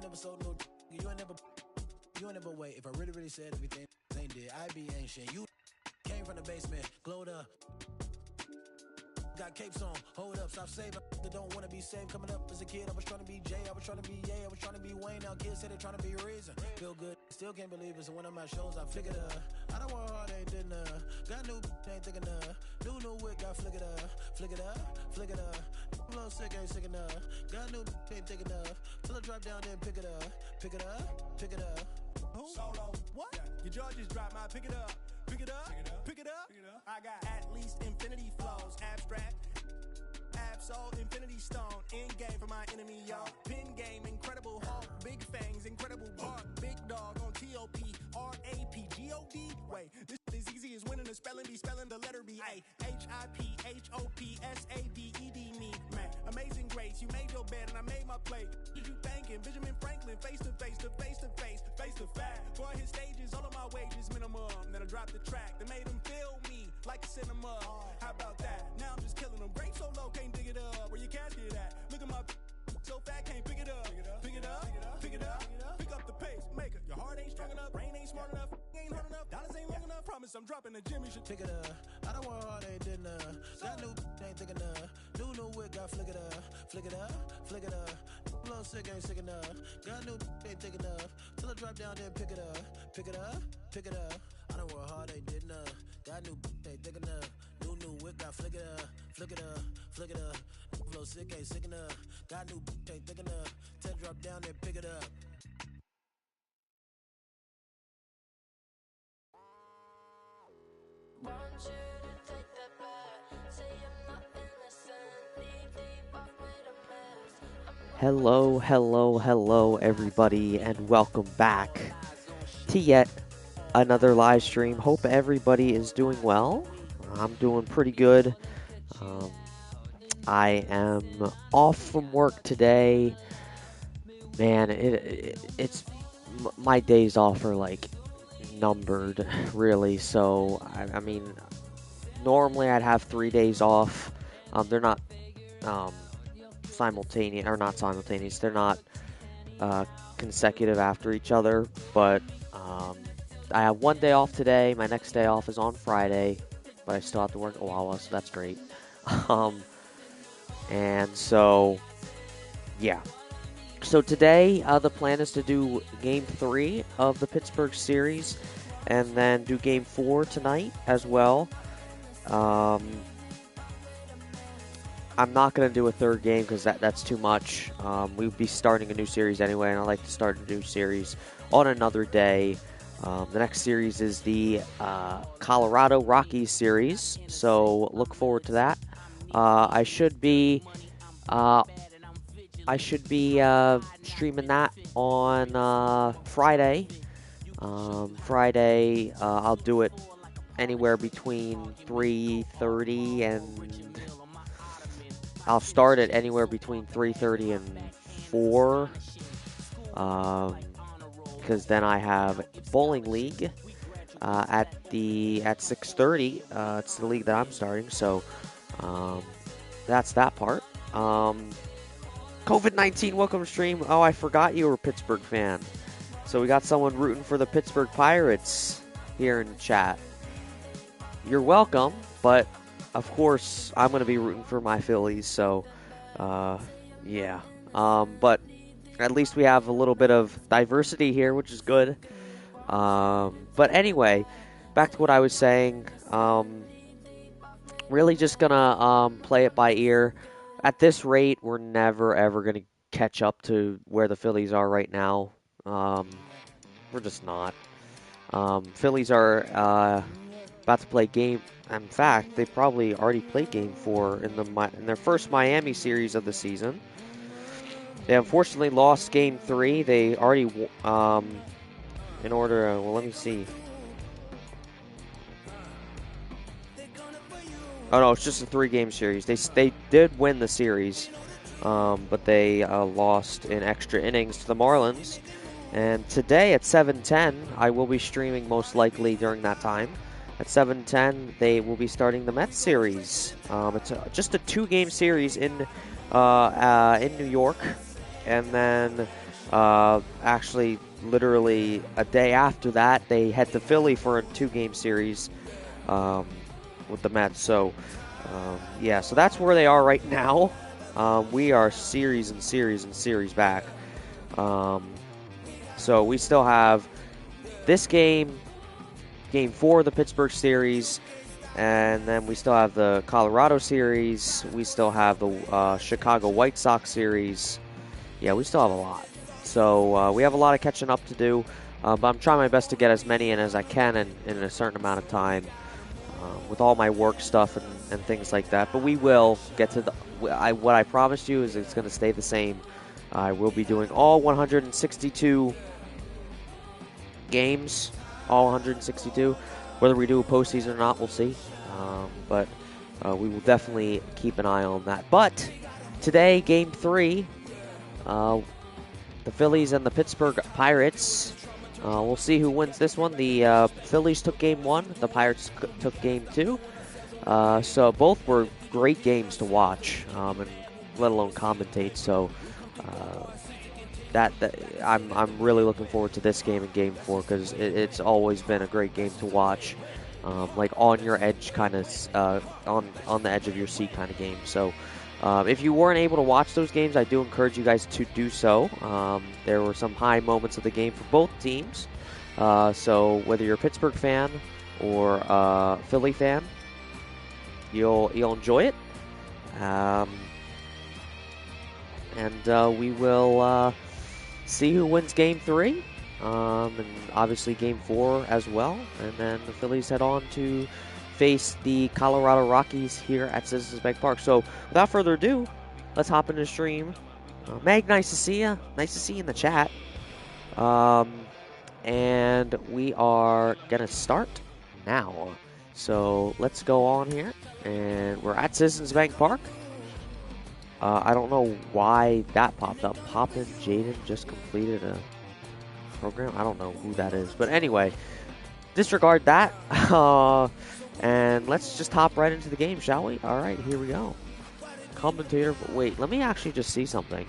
never sold no. You ain't never wait. If I really said everything ain't did, I be ancient. You came from the basement, glowed up. Got capes on, hold up, stop saving. That don't wanna be saved. Coming up as a kid, I was trying to be Jay, I was trying to be Ye, I was trying to be Wayne. Now kids say they trying to be Reason. Feel good, still can't believe it. So one of my shows, I figured I don't want hard, ain't did got new, ain't thinking new wig, got flick it up. I'm a little sick, ain't sick enough. Got new, ain't thick enough. Till I drop down, then pick it up. Solo. What? Yeah. Your jaw just dropped my pick it up. Pick it up. I got at least infinity flows. Abstract. Absol, infinity stone. End game for my enemy, y'all. Pin game, incredible Hulk. Big fangs, incredible bark. Big dog on TOP. RAP. GOD. Wait, this is easy as winning the spelling bee. Spelling the letter B. A. HIP. SADED me. Man, amazing grace. You made your bed and I made my plate. Did you thinking? Benjamin Franklin. Face to face. Boy, his stages, all of my wages minimum. Then I dropped the track that made him feel me like a cinema. How about that? Now I'm just killing them. Great so low, can't dig it up. Where your casket at? Look at my so fat, can't pick it up. Pick up the pace, maker. Your heart ain't strong enough, brain ain't smart enough, ain't hard enough, dollars ain't long enough. Promise I'm dropping the gym. You should pick it up. I don't want hard, ain't did got new, ain't thick enough. New wig, got flick it up. I'm a little sick, ain't sick enough. Got new, ain't thick enough. Till I drop down, then pick it up. I don't want hard, ain't did got new, ain't thick enough. New wig, got flick it up. Flow sick, ain't sick enough. Got new, ain't thick enough. Till I drop down, then pick it up. Want you to take that back. Say I'm not innocent. Leave off with a mess. Hello, everybody, and welcome back to yet another live stream. Hope everybody is doing well. I'm doing pretty good. I am off from work today. Man, it's my days off are like numbered, really. So I mean, normally I'd have 3 days off. They're not simultaneous, or not simultaneous. They're not consecutive after each other. But I have 1 day off today. My next day off is on Friday, but I still have to work at Wawa, so that's great. And so, yeah. So today, the plan is to do Game 3 of the Pittsburgh series, and then do Game 4 tonight as well. I'm not going to do a third game because that's too much. We would be starting a new series anyway, and I like to start a new series on another day. The next series is the Colorado Rockies series, so look forward to that. I should be streaming that on Friday. I'll do it anywhere between 3:30 and I'll start it anywhere between 3:30 and 4. Because then I have bowling league at 6:30. It's the league that I'm starting, so that's that part. COVID-19 welcome stream. Oh, I forgot you were a Pittsburgh fan. So we got someone rooting for the Pittsburgh Pirates here in chat. You're welcome, but of course I'm going to be rooting for my Phillies. So yeah. But at least we have a little bit of diversity here, which is good. But anyway, back to what I was saying. Really just gonna play it by ear. At this rate, we're never ever gonna catch up to where the Phillies are right now. We're just not. Phillies are about to play game. In fact, they probably already played Game 4 in their first Miami series of the season. They unfortunately lost Game 3. They already, well, let me see. Oh, no, it's just a 3-game series. They did win the series, but they lost in extra innings to the Marlins. And today at 7:10, I will be streaming most likely during that time. At 7:10, they will be starting the Mets series. It's just a 2-game series in New York. And then Actually, literally a day after that, they head to Philly for a 2-game series with the Mets. So, yeah, so that's where they are right now. We are series back. So we still have this game, Game 4 of the Pittsburgh series, and then we still have the Colorado series. We still have the Chicago White Sox series. Yeah, we still have a lot. So we have a lot of catching up to do, but I'm trying my best to get as many in as I can in a certain amount of time with all my work stuff and things like that. But we will get to what I promised you is it's going to stay the same. I will be doing all 162 games, all 162. Whether we do a postseason or not, we'll see. But we will definitely keep an eye on that. But today, Game 3, the Phillies and the Pittsburgh Pirates. We'll see who wins this one. The Phillies took Game 1. The Pirates took Game 2. So both were great games to watch, and let alone commentate. So I'm really looking forward to this game in Game 4 because it's always been a great game to watch, like on your edge kind of, on the edge of your seat kind of game. So if you weren't able to watch those games, I do encourage you guys to do so. There were some high moments of the game for both teams. So whether you're a Pittsburgh fan or a Philly fan, you'll enjoy it. And we will see who wins Game 3, and obviously Game 4 as well. And then the Phillies head on to face the Colorado Rockies here at Citizens Bank Park. So without further ado, let's hop into the stream. Meg, nice to see you. Nice to see you in the chat. And we are going to start now. So let's go on here. And we're at Citizens Bank Park. I don't know why that popped up. Poppin' Jaden just completed a program. I don't know who that is. But anyway, disregard that. And let's just hop right into the game, shall we? All right, here we go. Commentator. Wait, let me actually just see something.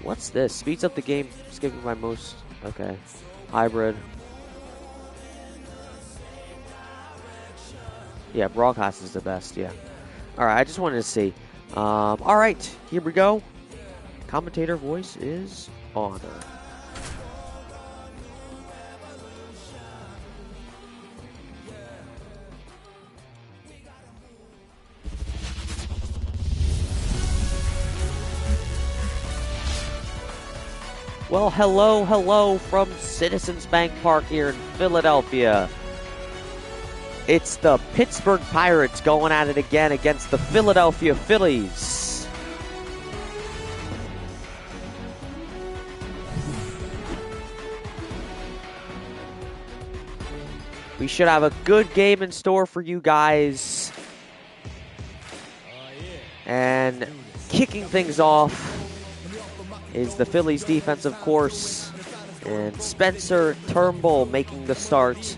What's this? Speeds up the game, skipping by most. Okay. Hybrid. Yeah, broadcast is the best, yeah. All right, I just wanted to see. All right, here we go. Commentator voice is on. Well, hello from Citizens Bank Park here in Philadelphia. It's the Pittsburgh Pirates going at it again against the Philadelphia Phillies. We should have a good game in store for you guys. And kicking things off is the Phillies defense, of course. And Spencer Turnbull making the start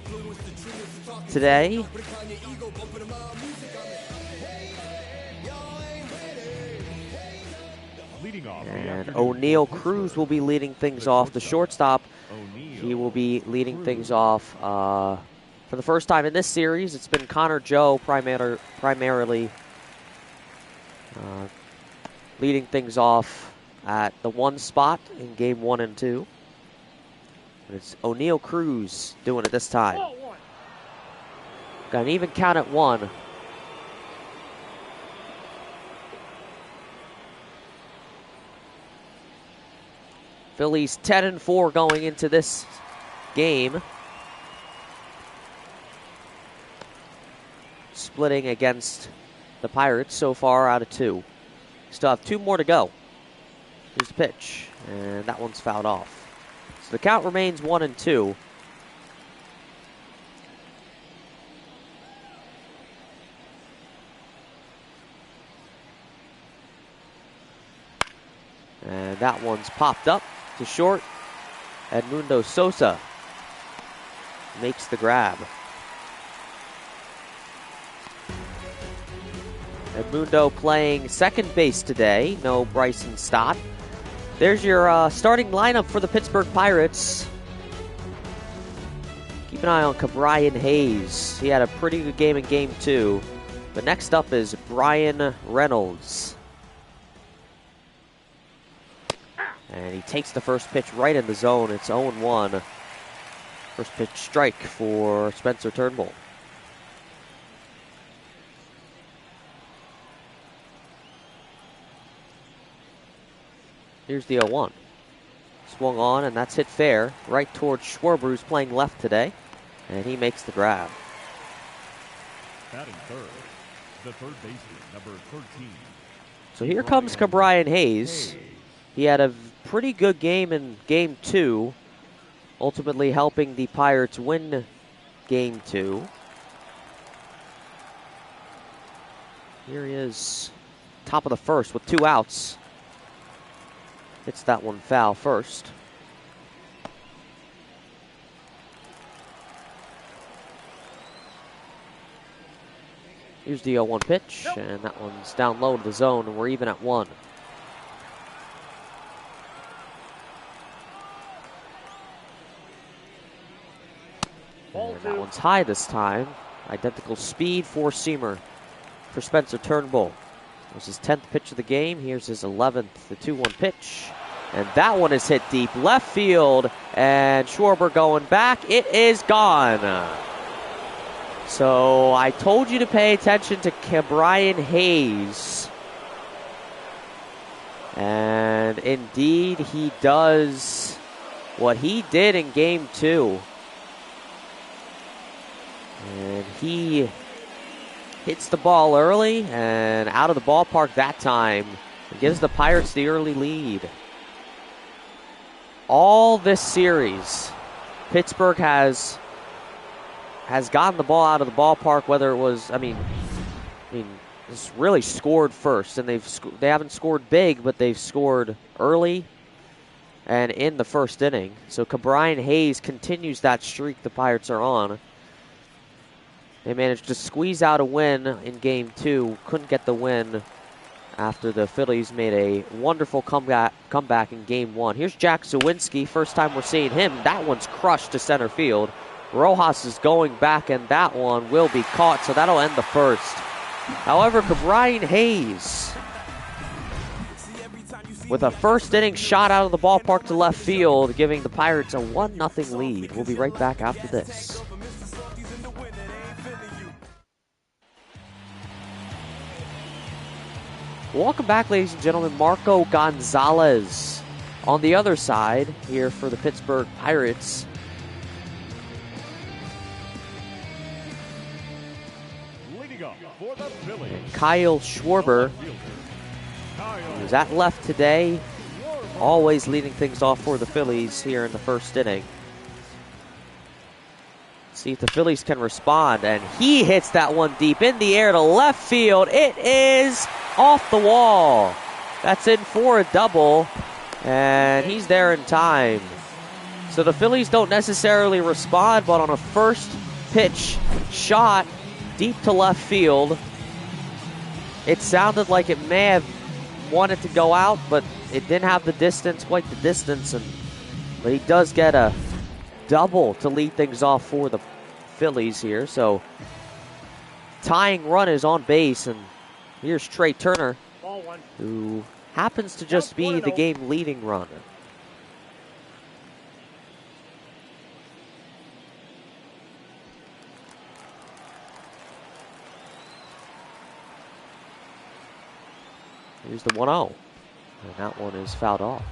today. And O'Neal Cruz will be leading things off. The shortstop, he will be leading things off for the first time in this series. It's been Connor Joe primarily leading things off at the 1 spot in Game 1 and 2. But it's O'Neal Cruz doing it this time. Got an even count at 1. Phillies 10-4 going into this game. Splitting against the Pirates so far out of 2. Still have 2 more to go. Here's the pitch, and that one's fouled off. So the count remains 1-2. And that one's popped up to short. Edmundo Sosa makes the grab. Edmundo playing second base today. No Bryson Stott. There's your starting lineup for the Pittsburgh Pirates. Keep an eye on Brian Hayes. He had a pretty good game in Game 2. But next up is Brian Reynolds. And he takes the first pitch right in the zone. It's 0-1. First pitch strike for Spencer Turnbull. Here's the 0-1. Swung on, and that's hit fair. Right towards Schwarber, who's playing left today. And he makes the grab. Batting third, the third baseman, number 13. So here comes Brian Hayes. He had a pretty good game in Game 2, ultimately helping the Pirates win Game 2. Here he is, top of the first with 2 outs. Hits that one foul first. Here's the 0-1 pitch, and that one's down low to the zone, and we're even at 1. And that one's high this time. Identical speed, 4-seamer for Spencer Turnbull. It was his 10th pitch of the game. Here's his 11th, the 2-1 pitch. And that one is hit deep left field, and Schwarber going back. It is gone. So I told you to pay attention to Brian Hayes. And indeed, he does what he did in Game 2. And he hits the ball early and out of the ballpark that time. It gives the Pirates the early lead. All this series, Pittsburgh has gotten the ball out of the ballpark, whether it was, it's really scored first, and they haven't scored big, but they've scored early and in the first inning. So Brian Hayes continues that streak the Pirates are on. They managed to squeeze out a win in Game 2, couldn't get the win after the Phillies made a wonderful comeback in Game 1. Here's Jack Zawinski, first time we're seeing him. That one's crushed to center field. Rojas is going back, and that one will be caught, so that'll end the first. However, Brian Hayes, with a first inning shot out of the ballpark to left field, giving the Pirates a 1-0 lead. We'll be right back after this. Welcome back, ladies and gentlemen. Marco Gonzalez on the other side here for the Pittsburgh Pirates. For the Phillies, Kyle Schwarber, who's at left today, always leading things off for the Phillies here in the first inning. See if the Phillies can respond, and he hits that one deep in the air to left field. It is off the wall. That's in for a double, and he's there in time. So the Phillies don't necessarily respond, but on a first pitch shot deep to left field, it sounded like it may have wanted to go out, but it didn't have the distance, quite the distance, but he does get a double to lead things off for the Phillies here. So tying run is on base, and here's Trey Turner, who happens to just be the game leading runner. Here's the 1-0, and that one is fouled off.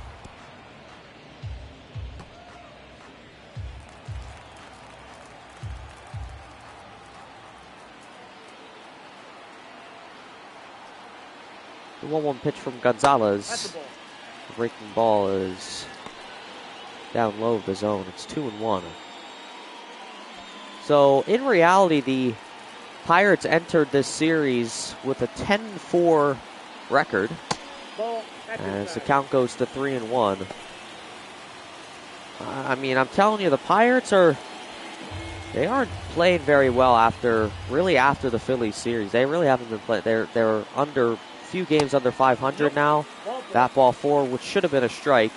The 1-1 pitch from Gonzalez. The breaking ball is down low of the zone. It's 2-1. So in reality, the Pirates entered this series with a 10-4 record as the count goes to 3-1. I'm telling you, the Pirates they aren't playing very well after the Phillies series. They really haven't been playing. They're under few games under 500 now. That ball 4, which should have been a strike,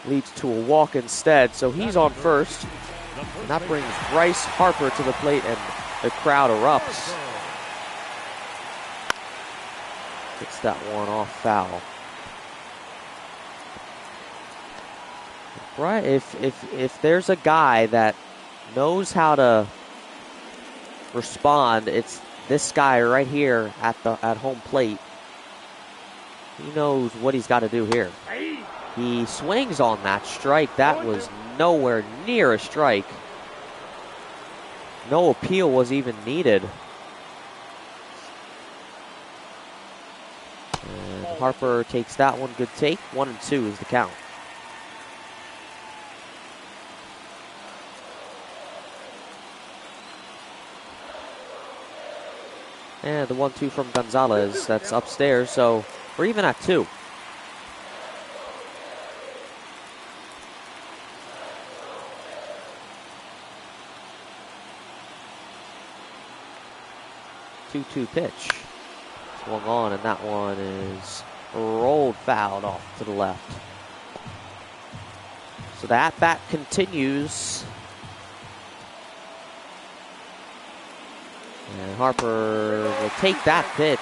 leads to a walk instead. So he's on first. And that brings Bryce Harper to the plate, and the crowd erupts. Gets that one off foul. Right, if there's a guy that knows how to respond, it's this guy right here at home plate. He knows what he's got to do here. He swings on that strike. That was nowhere near a strike. No appeal was even needed. And Harper takes that one. Good take. 1-2 is the count. And the 1-2 from Gonzalez. That's upstairs, so we're even at 2. Two pitch. Swung on, and that one is rolled fouled off to the left. So the at-bat continues. And Harper will take that pitch.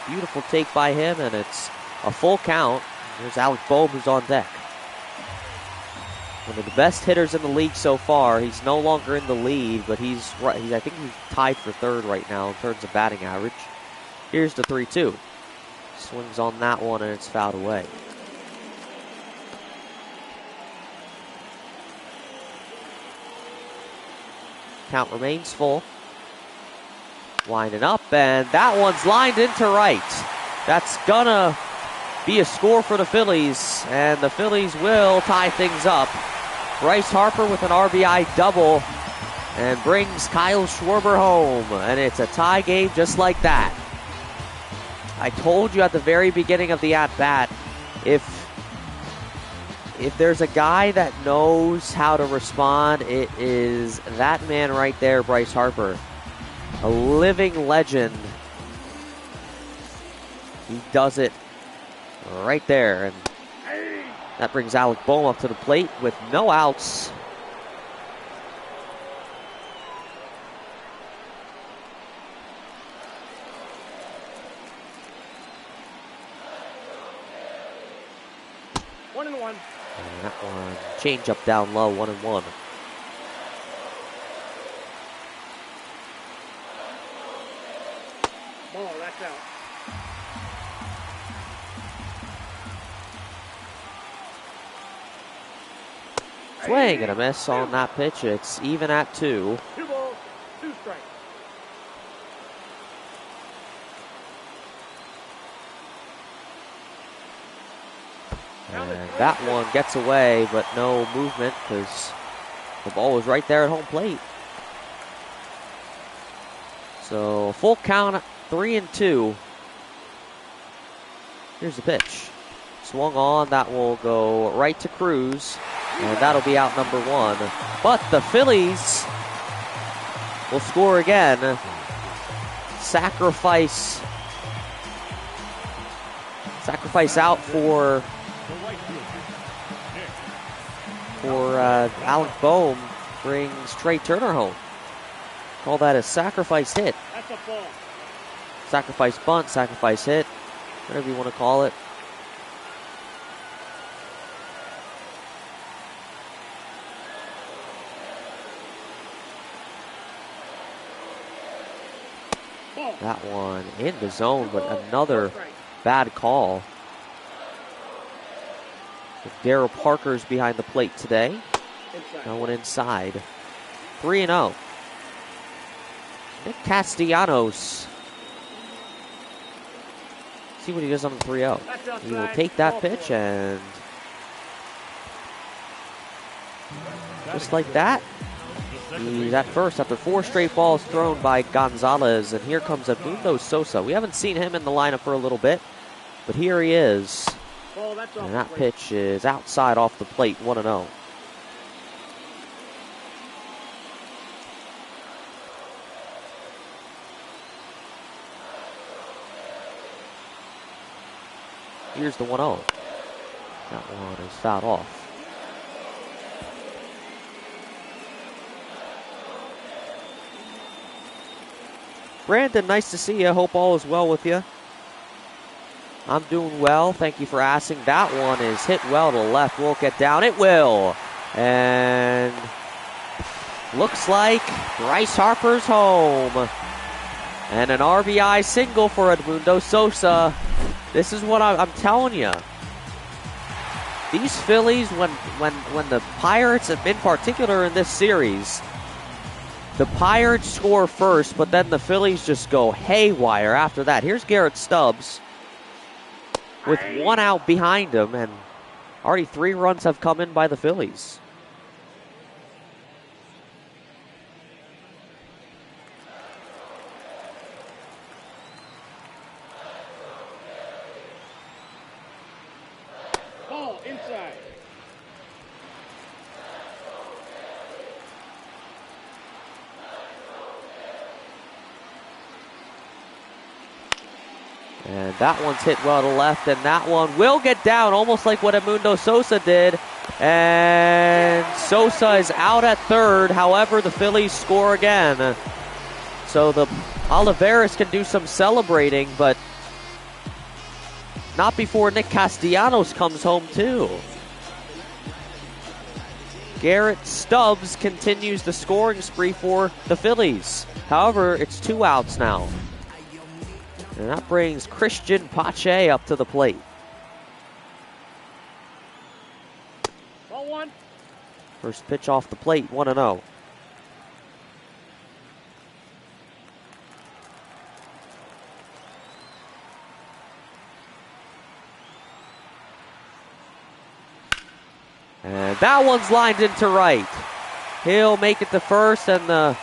Beautiful take by him, and it's a full count. There's Alec Boehm, who's on deck. One of the best hitters in the league so far. He's no longer in the lead, but I think he's tied for third right now in terms of batting average. Here's the 3-2. Swings on that one, and it's fouled away. Count remains full. Winding up, and that one's lined into right. That's gonna be a score for the Phillies, and the Phillies will tie things up. Bryce Harper with an RBI double and brings Kyle Schwarber home, and it's a tie game just like that. I told you at the very beginning of the at-bat, if there's a guy that knows how to respond, it is that man right there, Bryce Harper. A living legend. He does it right there, and that brings Alec Boehm up to the plate with no outs. One and one. And that one, change up down low, 1-1. Ball, that's out. Swing and a miss on that pitch. It's even at 2. 2 balls, 2 strikes. And that one gets away, but no movement because the ball was right there at home plate. So full count, 3-2. Here's the pitch. Swung on, that will go right to Cruz, and that'll be out number 1. But the Phillies will score again. Sacrifice out for Alec Boehm brings Trey Turner home. Call that a sacrifice hit. That's a ball. Sacrifice bunt, sacrifice hit, whatever you want to call it. That one in the zone, but another bad call. Darryl Parker's behind the plate today. No one inside. 3-0. Nick Castellanos. See what he does on the 3-0. He will take that pitch, and just like that, he's at first after 4 straight balls thrown by Gonzalez. And here comes Edmundo Sosa. We haven't seen him in the lineup for a little bit, but here he is. And that pitch is outside off the plate, 1-0. Here's the 1-0. That one is fouled off. Brandon, nice to see you. Hope all is well with you. I'm doing well. Thank you for asking. That one is hit well to the left. Won't get down. It will. And looks like Bryce Harper's home. And an RBI single for Edmundo Sosa. This is what I'm telling you. These Phillies, when the Pirates, in particular in this series, the Pirates score first, but then the Phillies just go haywire after that. Here's Garrett Stubbs with 1 out behind him, and already 3 runs have come in by the Phillies. Ball inside. And that one's hit well to left, and that one will get down, almost like what Edmundo Sosa did. And Sosa is out at third. However, the Phillies score again. So the Olivares can do some celebrating, but not before Nick Castellanos comes home too. Garrett Stubbs continues the scoring spree for the Phillies. However, it's 2 outs now. And that brings Christian Pache up to the plate. Ball 1. First pitch off the plate, 1-0. And that one's lined into right. He'll make it to first, and the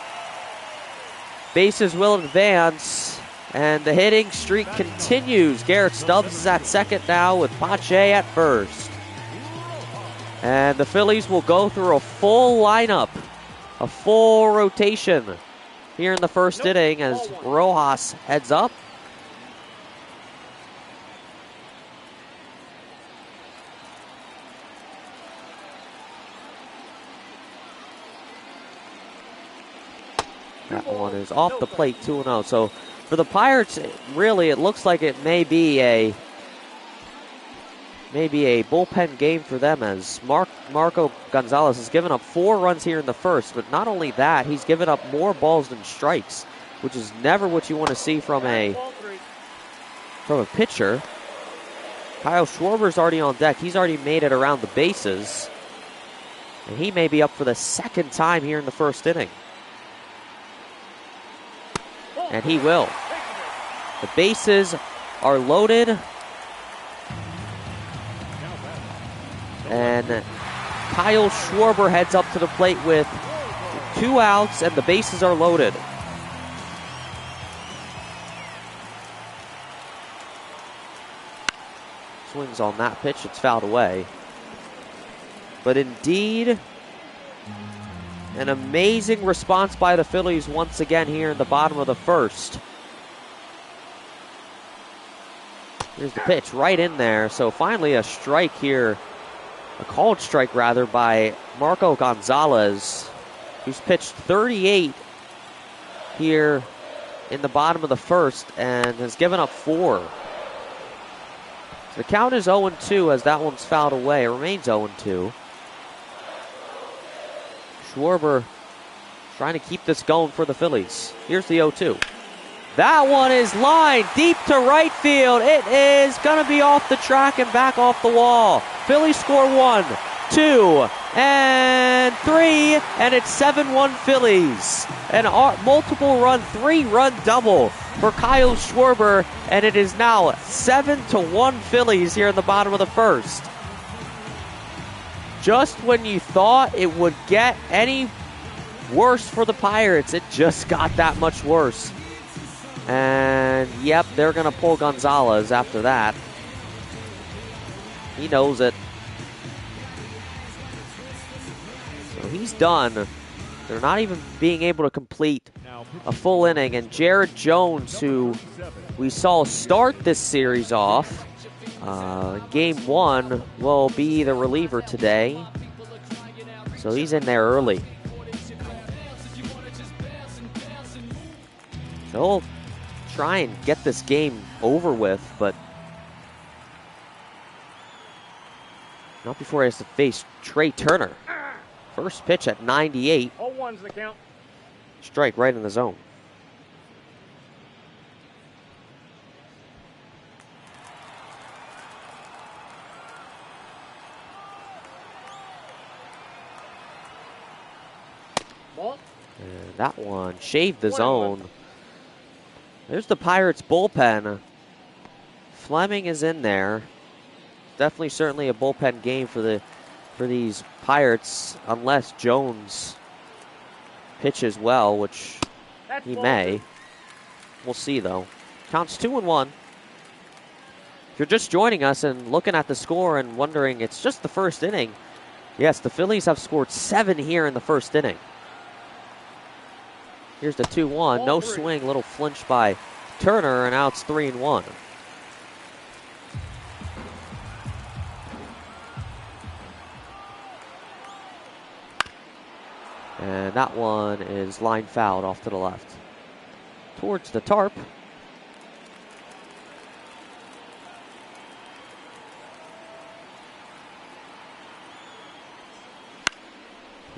bases will advance. And the hitting streak continues. Garrett Stubbs is at second now with Pache at first. And the Phillies will go through a full lineup, a full rotation here in the first inning as Rojas heads up. That one is off the plate, 2-0. So for the Pirates, really, it looks like it may be a bullpen game for them, as Marco Gonzalez has given up 4 runs here in the first. But not only that, he's given up more balls than strikes, which is never what you want to see from a pitcher. Kyle Schwarber's already on deck. He's already made it around the bases, and he may be up for the second time here in the first inning. And he will. The bases are loaded. And Kyle Schwarber heads up to the plate with 2 outs, and the bases are loaded. Swings on that pitch. It's fouled away. But indeed, an amazing response by the Phillies once again here in the bottom of the first. Here's the pitch right in there. So finally a strike here, a called strike rather, by Marco Gonzalez, who's pitched 38 here in the bottom of the first and has given up 4. So the count is 0-2 as that one's fouled away. It remains 0-2. Schwarber trying to keep this going for the Phillies. Here's the 0-2. That one is lined deep to right field. It is going to be off the track and back off the wall. Phillies score 1, 2, and 3, and it's 7-1 Phillies. An multiple run, 3-run double for Kyle Schwarber, and it is now 7-1 Phillies here in the bottom of the first. Just when you thought it would get any worse for the Pirates, it just got that much worse. And, yep, they're going to pull Gonzalez after that. He knows it. So he's done. They're not even being able to complete a full inning. And Jared Jones, who we saw start this series off, Game 1 will be the reliever today. So he's in there early. So he'll try and get this game over with, but not before he has to face Trey Turner. First pitch at 98. 0-1's the count. Strike right in the zone. Ball. And that one shaved the zone. There's the Pirates bullpen. Fleming is in there. Definitely, certainly a bullpen game for these Pirates, unless Jones pitches well, which That's he ball may. two. We'll see, though. Counts 2-1. If you're just joining us and looking at the score and wondering, it's just the first inning. Yes, the Phillies have scored 7 here in the first inning. Here's the 2-1. No swing, little flinch by Turner, and now it's 3-1. And that one is line fouled off to the left. Towards the tarp.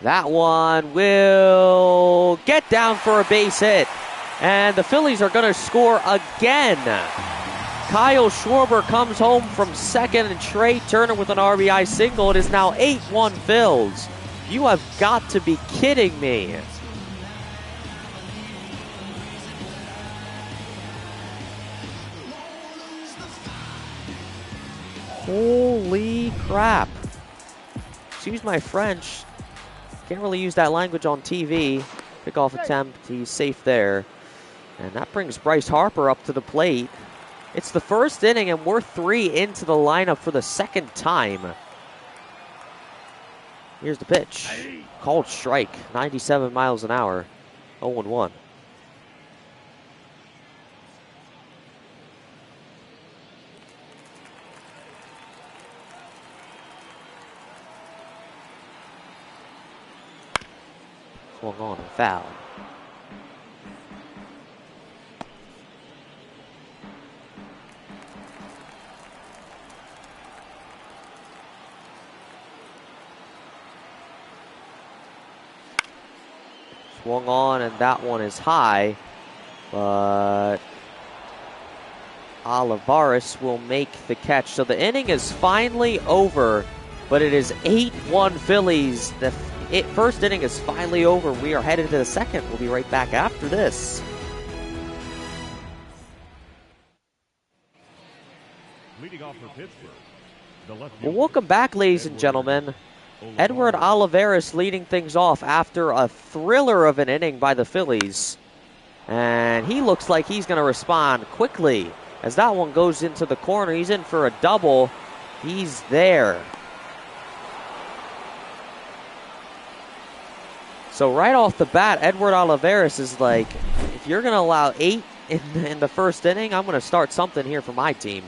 That one will get down for a base hit. And the Phillies are going to score again. Kyle Schwarber comes home from second, and Trey Turner with an RBI single. It is now 8-1 Phils. You have got to be kidding me. Holy crap. Excuse my French. Can't really use that language on TV. Pickoff attempt. He's safe there. And that brings Bryce Harper up to the plate. It's the first inning, and we're 3 into the lineup for the second time. Here's the pitch. Called strike. 97 miles an hour. 0-1. Swung on and foul. Swung on, and that one is high, but Olivares will make the catch. So the inning is finally over, but it is 8-1 Phillies. The first inning is finally over. We are headed to the second. We'll be right back after this. Leading off for Pittsburgh, the left Well, welcome back, ladies and gentlemen. Edward Olivares leading things off after a thriller of an inning by the Phillies. And he looks like he's going to respond quickly as that one goes into the corner. He's in for a double. He's there. So right off the bat, Edward Olivares is like, if you're going to allow 8 in the first inning, I'm going to start something here for my team.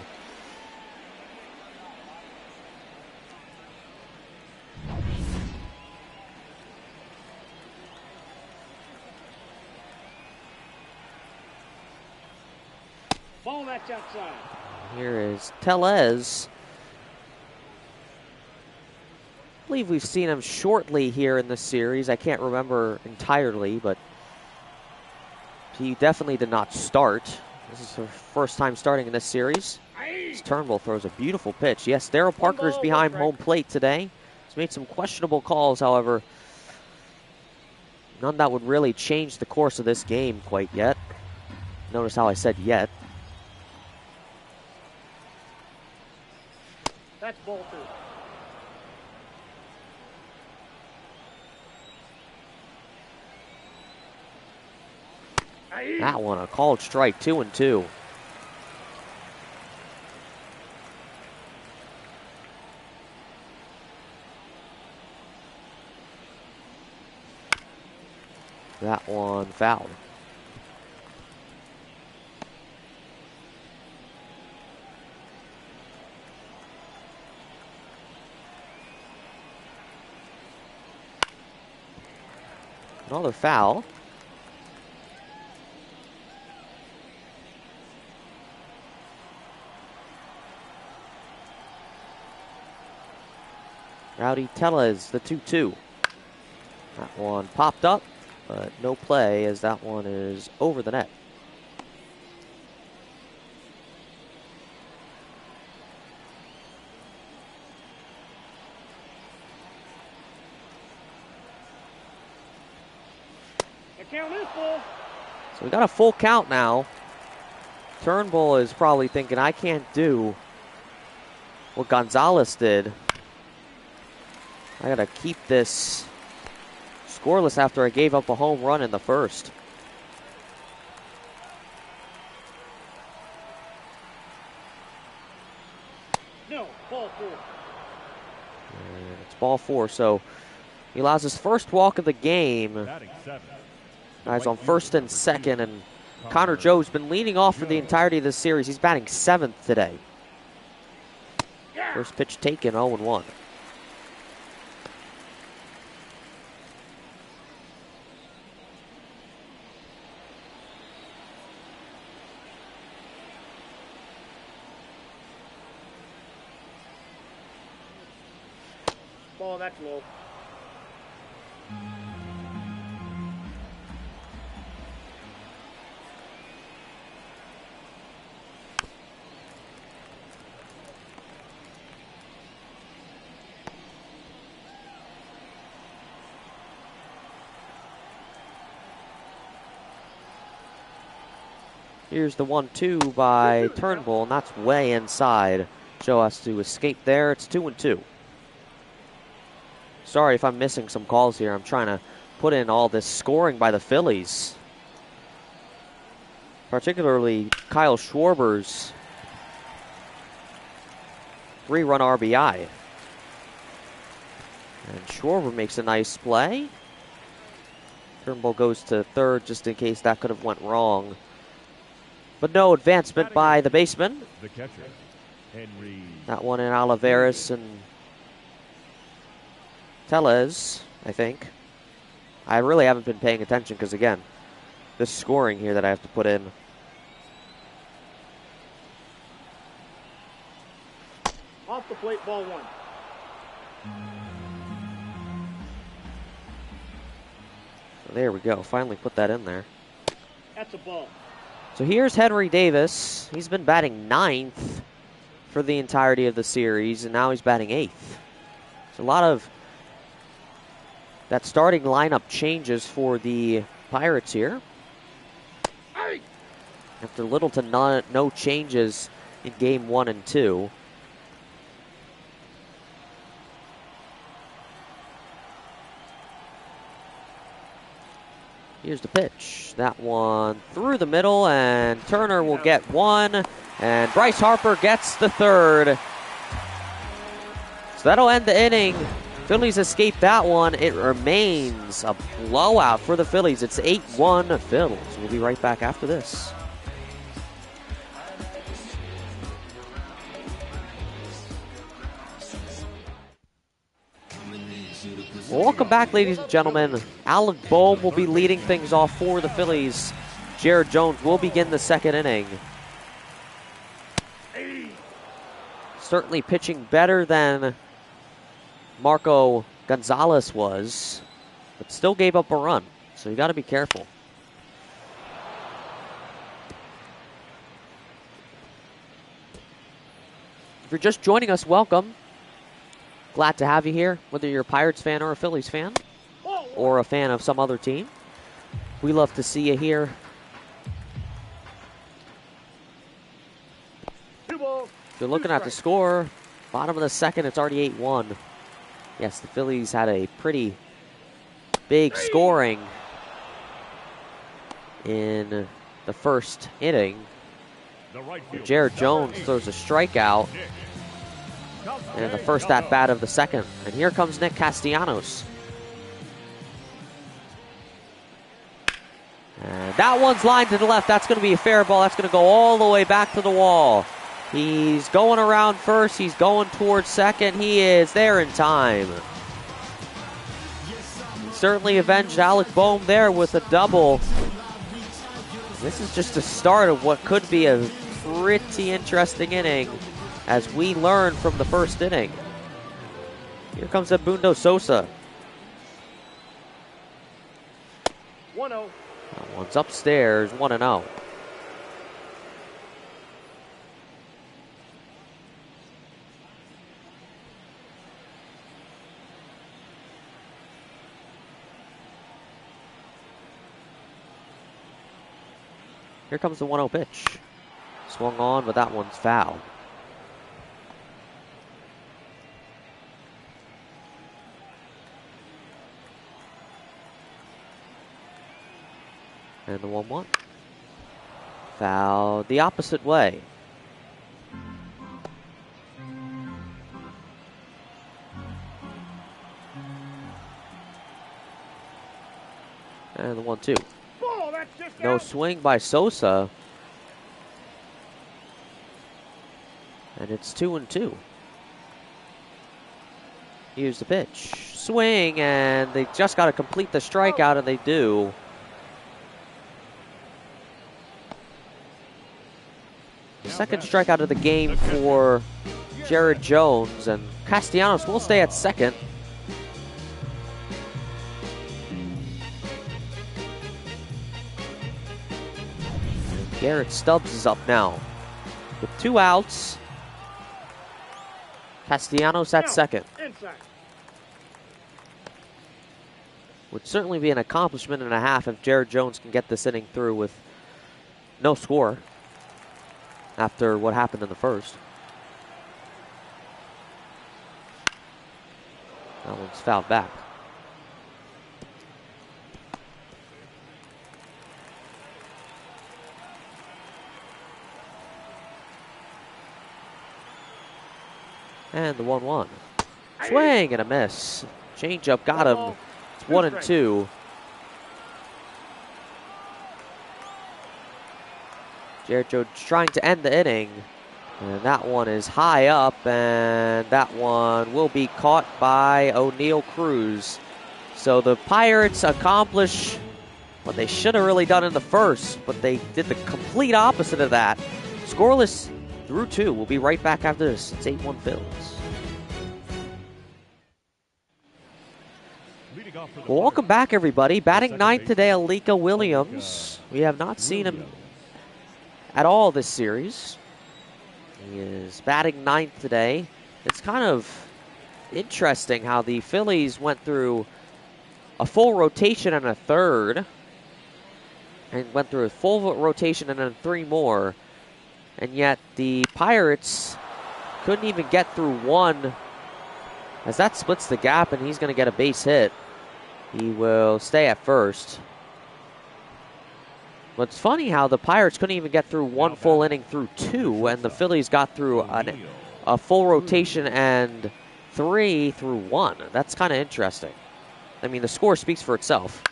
Ball, that's outside. Here is Tellez. I believe we've seen him shortly here in this series. I can't remember entirely, but he definitely did not start. This is his first time starting in this series. As Turnbull throws a beautiful pitch. Yes, Darryl Parker is behind home plate today. He's made some questionable calls, however. None that would really change the course of this game quite yet. Notice how I said yet. That's ball two. That one, a called strike, 2-2. That one fouled. Another foul. Rowdy Tellez, the 2-2. That one popped up, but no play as that one is over the net. The count is full. So we got a full count now. Turnbull is probably thinking, I can't do what Gonzalez did. I gotta keep this scoreless after I gave up a home run in the first. No, ball 4. And it's ball 4, so he allows his first walk of the game. Batting 7. Guys on first and second, and Connor Joe's been leading off for the entirety of this series. He's batting 7th today. First pitch taken, 0-1. Ball, that's low. Here's the 1-2 by Turnbull, and that's way inside. Joe has to escape there. It's 2-2. Sorry if I'm missing some calls here. I'm trying to put in all this scoring by the Phillies. Particularly Kyle Schwarber's 3-run RBI. And Schwarber makes a nice play. Turnbull goes to third just in case that could have went wrong. But no advancement by the baseman. The catcher, Henry. That one in Olivares and Tellez, I think. I really haven't been paying attention because, again, this scoring here that I have to put in. Off the plate, ball 1. So there we go. Finally put that in there. That's a ball. So here's Henry Davis. He's been batting 9th for the entirety of the series, and now he's batting 8th. So a lot of that starting lineup changes for the Pirates here. After little to no changes in game 1 and 2. Here's the pitch. That one through the middle, and Turner will get one, and Bryce Harper gets the third. So that'll end the inning. Phillies escape that one. It remains a blowout for the Phillies. It's 8-1 Phillies. We'll be right back after this. Well, welcome back, ladies and gentlemen. Alec Boehm will be leading things off for the Phillies. Jared Jones will begin the second inning. Certainly pitching better than Marco Gonzalez was, but still gave up a run, so you got to be careful. If you're just joining us, welcome. Glad to have you here, whether you're a Pirates fan or a Phillies fan, or a fan of some other team. We love to see you here. If you're looking at the score, bottom of the second, it's already 8-1. Yes, the Phillies had a pretty big scoring in the first inning. Jared Jones throws a strikeout in the first at-bat of the second. And here comes Nick Castellanos. And that one's lined to the left. That's going to be a fair ball. That's going to go all the way back to the wall. He's going around first. He's going towards second. He is there in time. certainly avenged Alec Boehm there with a double. This is just the start of what could be a pretty interesting inning as we learn from the first inning. Here comes Edmundo Sosa. 1-0. That one's upstairs, 1-0. Here comes the 1-0 pitch. Swung on, but that one's foul. And the 1-1. Foul the opposite way. And the 1-2. Ball, that's just No out. swing by Sosa. And it's 2-2. Here's the pitch. Swing, and they just got to complete the strikeout, and they do. The second strikeout of the game for Jared Jones, and Castellanos will stay at second. Garrett Stubbs is up now. With 2 outs, Castellanos at second. Inside. Would certainly be an accomplishment and a half if Jared Jones can get this inning through with no score after what happened in the first. That one's fouled back. And the 1-1. Swing and a miss. Changeup got him. It's 1-2. Jared Jones trying to end the inning. And that one is high up, and that one will be caught by O'Neal Cruz. So the Pirates accomplish what they should have really done in the first, but they did the complete opposite of that. Scoreless through 2. We'll be right back after this. It's 8-1 Phillies. Well, welcome back, everybody. Batting ninth today, Alika Williams. We have not seen him at all this series. He is batting ninth today. It's kind of interesting how the Phillies went through a full rotation and a third, and went through a full rotation and then 3 more, and yet the Pirates couldn't even get through 1, as that splits the gap, and he's going to get a base hit. He will stay at first. But it's funny how the Pirates couldn't even get through 1 full inning through 2, and the Phillies got through a full rotation and 3 through 1. That's kind of interesting. I mean, the score speaks for itself.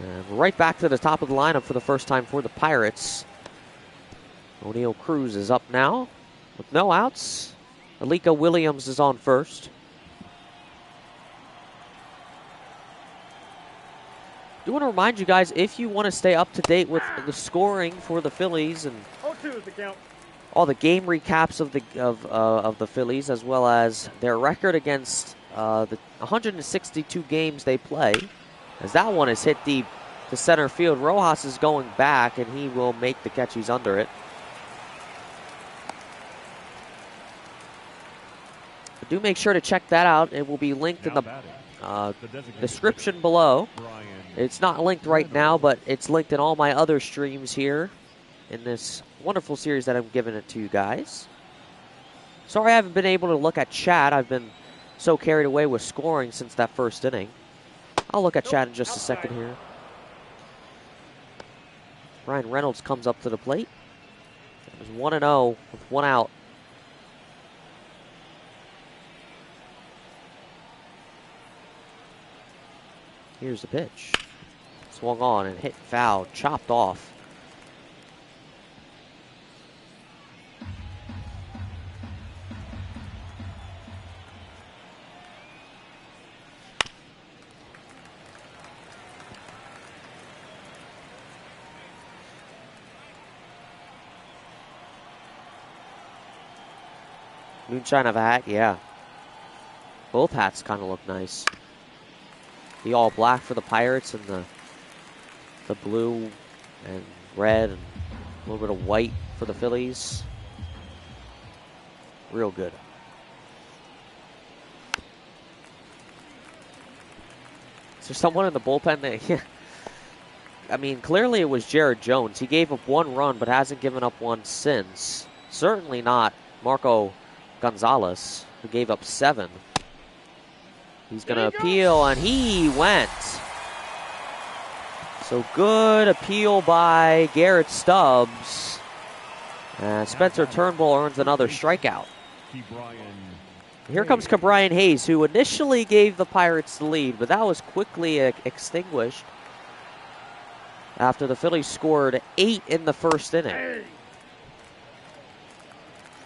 And we're right back to the top of the lineup for the first time for the Pirates. O'Neal Cruz is up now with no outs. Alika Williams is on first. I do want to remind you guys, if you want to stay up to date with the scoring for the Phillies and 0-2 is the count. all the game recaps of the Phillies, as well as their record against the 162 games they play, as that one is hit deep to center field. Rojas is going back, and he will make the catch. He's under it. But do make sure to check that out. It will be linked in the description below. It's not linked right now, but it's linked in all my other streams here in this wonderful series that I'm giving it to you guys. Sorry I haven't been able to look at chat. I've been so carried away with scoring since that first inning. I'll look at chat in just a second here. Ryan Reynolds comes up to the plate. It was 1-0 with 1 out. Here's the pitch. Swung on and hit foul, chopped off. Moonshine of a hat, yeah. Both hats kind of look nice. The all black for the Pirates and the blue and red and a little bit of white for the Phillies. Real good. Is there someone in the bullpen that... I mean, clearly it was Jared Jones. He gave up 1 run but hasn't given up one since. Certainly not Marco Gonzalez, who gave up 7. He's going to appeal, and he went. So good appeal by Garrett Stubbs. And Spencer Turnbull earns another strikeout. Here comes Ke'Bryan Hayes, who initially gave the Pirates the lead, but that was quickly extinguished after the Phillies scored 8 in the first inning.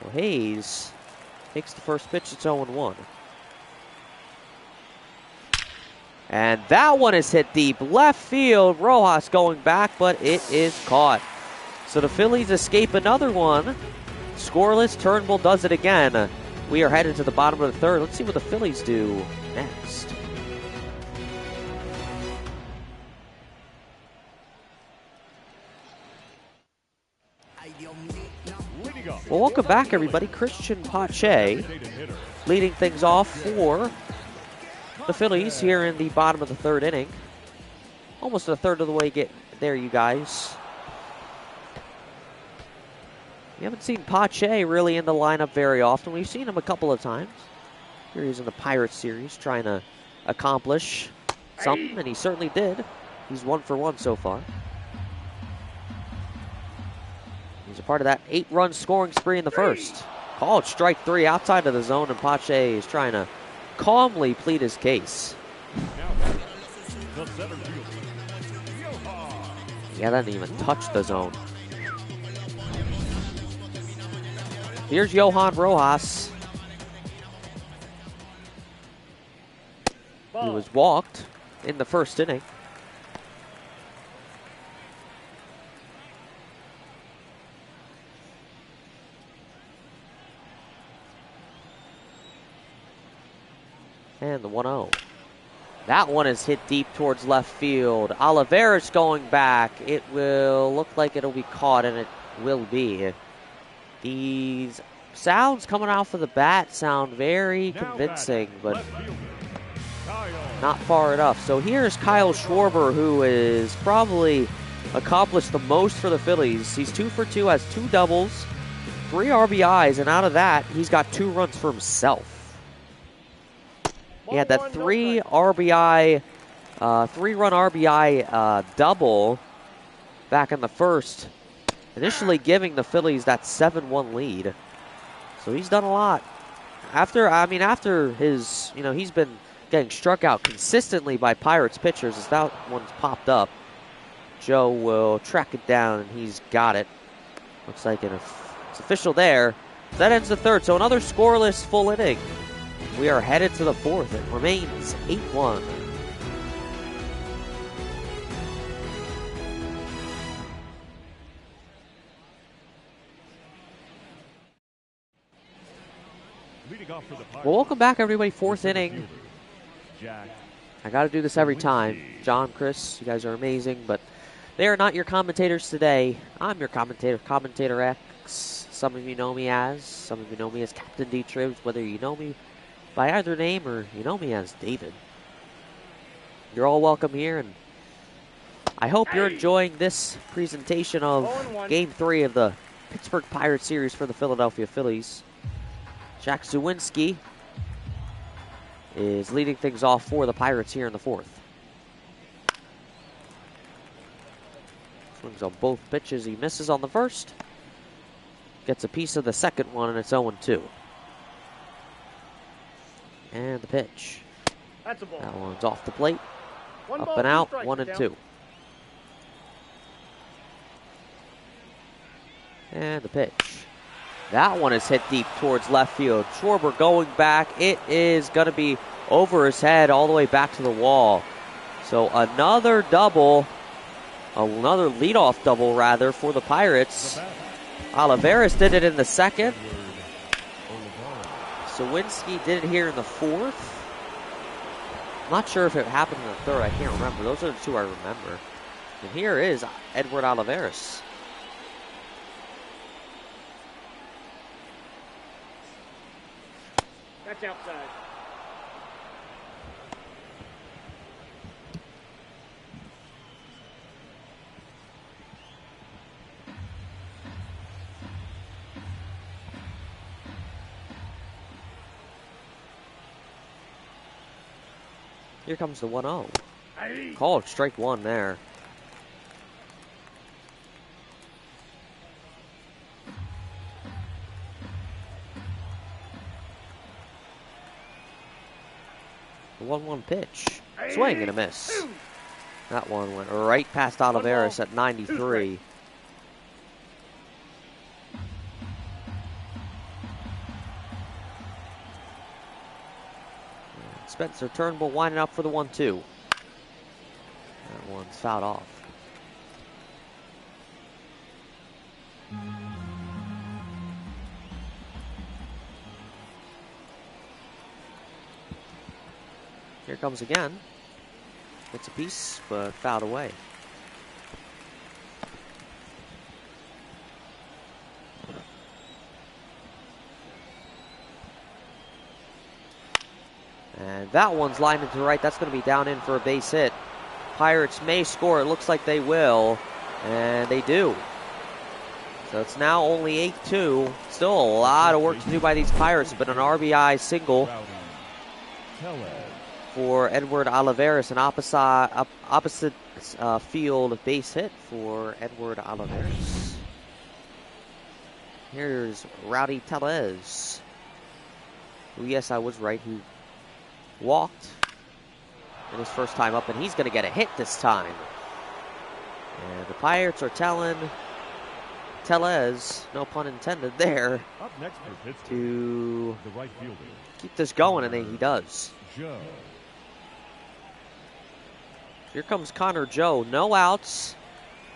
So Hayes takes the first pitch. It's 0-1. And that one is hit deep left field. Rojas going back, but it is caught. So the Phillies escape another one. Scoreless, Turnbull does it again. We are headed to the bottom of the third. Let's see what the Phillies do next. Well, welcome back, everybody. Christian Pache leading things off for the Phillies here in the bottom of the third inning. Almost a third of the way get there, you guys. We haven't seen Pache really in the lineup very often. We've seen him a couple of times. Here he's in the Pirates series trying to accomplish something, and he certainly did. He's 1 for 1 so far. He's a part of that 8-run scoring spree in the first. Called strike 3 outside of the zone, and Pache is trying to calmly plead his case. Yeah, that didn't even touch the zone. Here's Johan Rojas. He was walked in the first inning. And the 1-0. That one is hit deep towards left field. Olivares going back. It will look like it'll be caught, and it will be. These sounds coming off of the bat sound very convincing, but not far enough. So here's Kyle Schwarber, who is probably accomplished the most for the Phillies. He's 2 for 2, has 2 doubles, 3 RBIs, and out of that, he's got 2 runs for himself. He had that 3-run RBI double back in the first, initially giving the Phillies that 7-1 lead. So he's done a lot. After his, he's been getting struck out consistently by Pirates pitchers as that one's popped up. Joe will track it down, and he's got it. Looks like it's official there. That ends the third, so another scoreless full inning. We are headed to the fourth. It remains 8-1. Well, welcome back, everybody. Fourth inning. I got to do this every time. John, Chris, you guys are amazing, but they are not your commentators today. I'm your commentator, Commentator X. Some of you know me as. Some of you know me as Captain D Tribs, whether you know me by either name or you know me as David. You're all welcome here, and I hope you're enjoying this presentation of Game 3 of the Pittsburgh Pirates series for the Philadelphia Phillies. Jack Zawinski is leading things off for the Pirates here in the fourth. Swings on both pitches. He misses on the first. Gets a piece of the second one, and it's 0-2. And the pitch. That's a ball. That one's off the plate. Up and out, 1-2. And the pitch. That one is hit deep towards left field. Schwarber going back. It is going to be over his head all the way back to the wall. So another double, another leadoff double rather for the Pirates. Olivares did it in the second. Sawinski did it here in the fourth. Not sure if it happened in the third. I can't remember. Those are the two I remember. And here is Edward Olivares. That's outside. Here comes the 1-0. Called strike one there. The 1-1 pitch. Swing and a miss. That one went right past Olivares at 93. Spencer Turnbull winding up for the 1-2. That one's fouled off. Here comes again. It's a piece, but fouled away. And that one's lined into right. That's going to be down in for a base hit. Pirates may score. It looks like they will. And they do. So it's now only 8-2. Still a lot of work to do by these Pirates, but an RBI single for Edward Olivares, an opposite field base hit for Edward Olivares. Here's Rowdy Tellez, who, yes, I was right, who walked in his first time up, and he's going to get a hit this time. And the Pirates are telling Tellez, no pun intended there, Up next for Pittsburgh, to the right fielder, keep this going, and then he does. Joe. Here comes Connor Joe. No outs.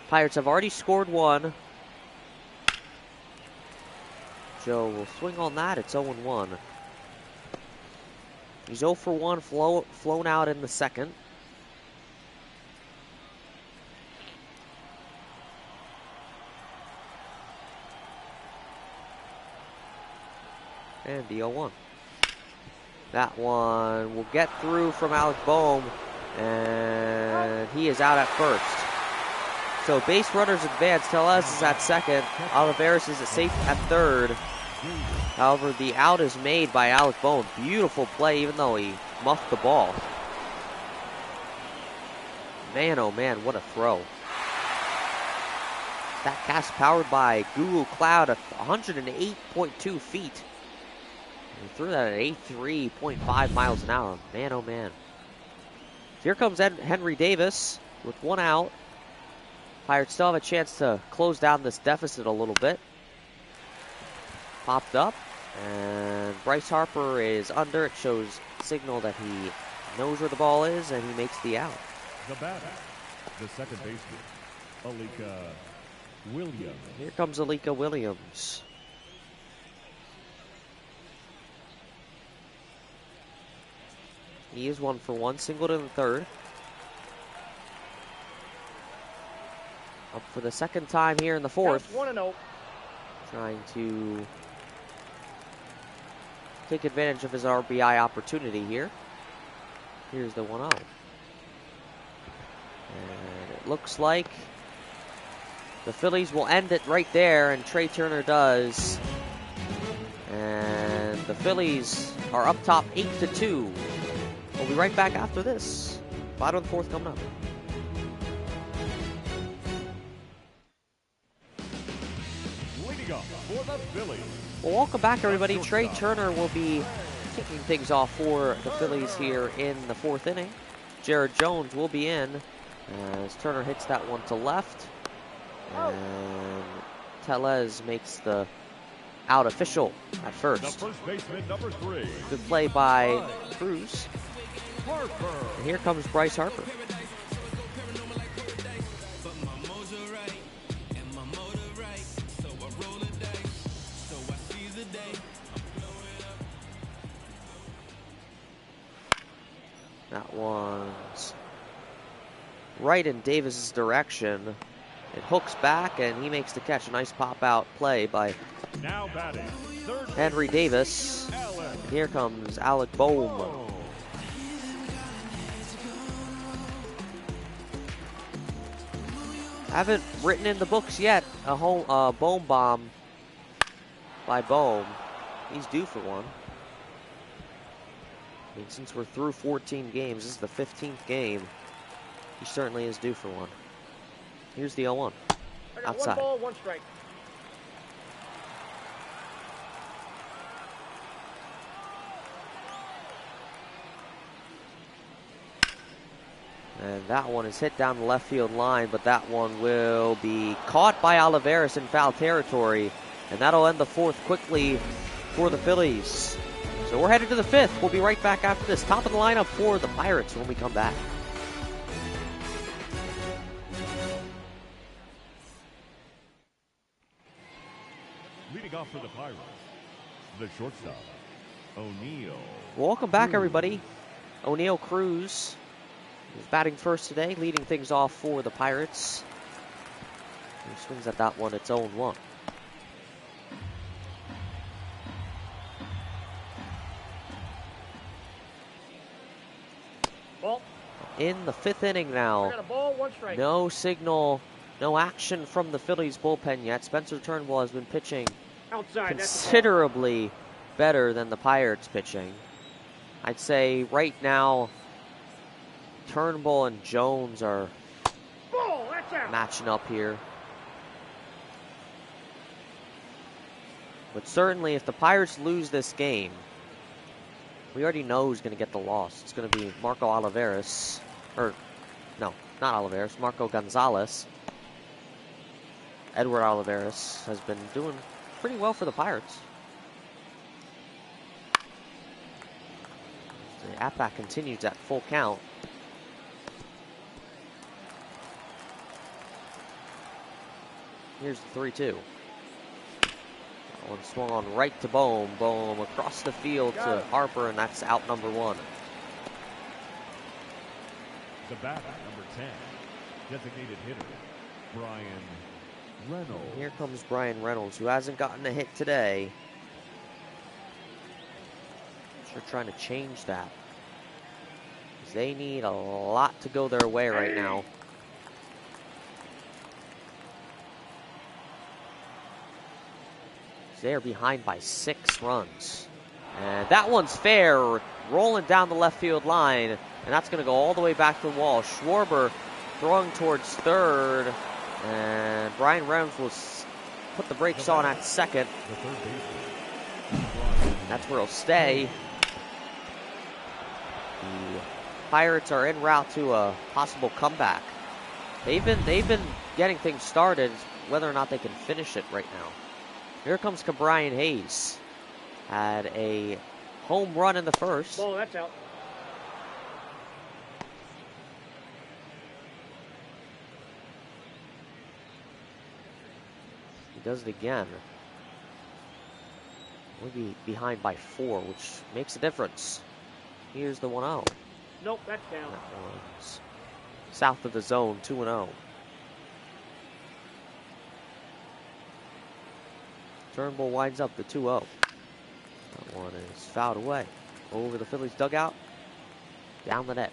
Pirates have already scored one. Joe will swing on that. It's 0-1. He's 0 for 1, flown out in the second. And the 0-1. That one will get through from Alec Boehm, and he is out at first. So base runners advance. Tellez is at second. Olivares is at safe at third. However, the out is made by Alec Boehm. Beautiful play, even though he muffed the ball. Man, oh man, what a throw. That cast powered by Google Cloud at 108.2 feet. He threw that at 83.5 miles an hour. Man, oh man. Here comes Henry Davis with one out. Pirates still have a chance to close down this deficit a little bit. Popped up, and Bryce Harper is under. It shows signal that he knows where the ball is, and he makes the out. The batter, the second baseman, Alika Williams. Here comes Alika Williams. He is 1 for 1, singled in the third. Up for the second time here in the fourth. 1-0. Trying to take advantage of his RBI opportunity here. Here's the 1-0. And it looks like the Phillies will end it right there, and Trey Turner does. And the Phillies are up top 8-2. We'll be right back after this. Bottom of the fourth coming up. Leading up for the Phillies. Well, welcome back, everybody. Trey Turner will be kicking things off for the Phillies here in the fourth inning. Jared Jones will be in as Turner hits that one to left. And Tellez makes the out official at The first. first baseman, number 3, Good play by Cruz. Harper. And here comes Bryce Harper. That one's right in Davis's direction. It hooks back, and he makes the catch. A nice pop-out play by Now batting, third Henry Davis. Alec. And here comes Alec Bohm. Haven't written in the books yet a Bohm bomb by Bohm. He's due for one. I mean, since we're through 14 games, this is the 15th game. He certainly is due for one. Here's the 0-1. I got Outside. 1 ball, 1 strike. And that one is hit down the left field line, but that one will be caught by Olivares in foul territory. And that'll end the 4th quickly for the Phillies. So we're headed to the 5th. We'll be right back after this. Top of the lineup for the Pirates when we come back. Leading off for the Pirates, the shortstop, O'Neill. Welcome back, everybody. O'Neill Cruz is batting first today, leading things off for the Pirates. He swings at that one, it's 0-1. Ball. In the 5th inning I now. got a ball, 1 strike. No signal, no action from the Phillies bullpen yet. Spencer Turnbull has been pitching Outside. That's a ball. considerably better than the Pirates pitching. I'd say right now, Turnbull and Jones are Ball. That's out. matching up here. But certainly if the Pirates lose this game, we already know who's going to get the loss. It's going to be Marco Olivares. Or, no, not Olivares, Marco Gonzalez. Edward Olivares has been doing pretty well for the Pirates. The at-bat continues at full count. Here's the 3-2. That one swung on right to Bohm. Bohm across the field to Harper, and that's out number 1. The batter, number 10, designated hitter, Brian Reynolds. Here comes Brian Reynolds, who hasn't gotten a hit today. Sure trying to change that. 'Cause they need a lot to go their way right now. They're behind by 6 runs. And that one's fair, rolling down the left field line, and that's going to go all the way back to the wall. Schwarber throwing towards third, and Brian Reynolds will put the brakes on at second. The third baseman. That's where he'll stay. The Pirates are en route to a possible comeback. They've been getting things started, whether or not they can finish it right now. Here comes Cabrian Hayes. Had a home run in the first. Ball. That's out. He does it again. We'll be behind by 4, which makes a difference. Here's the 1-0. Nope. That's down. That one's south of the zone, 2-0. Turnbull winds up the 2-0. That one is fouled away. Over the Phillies dugout. Down the net.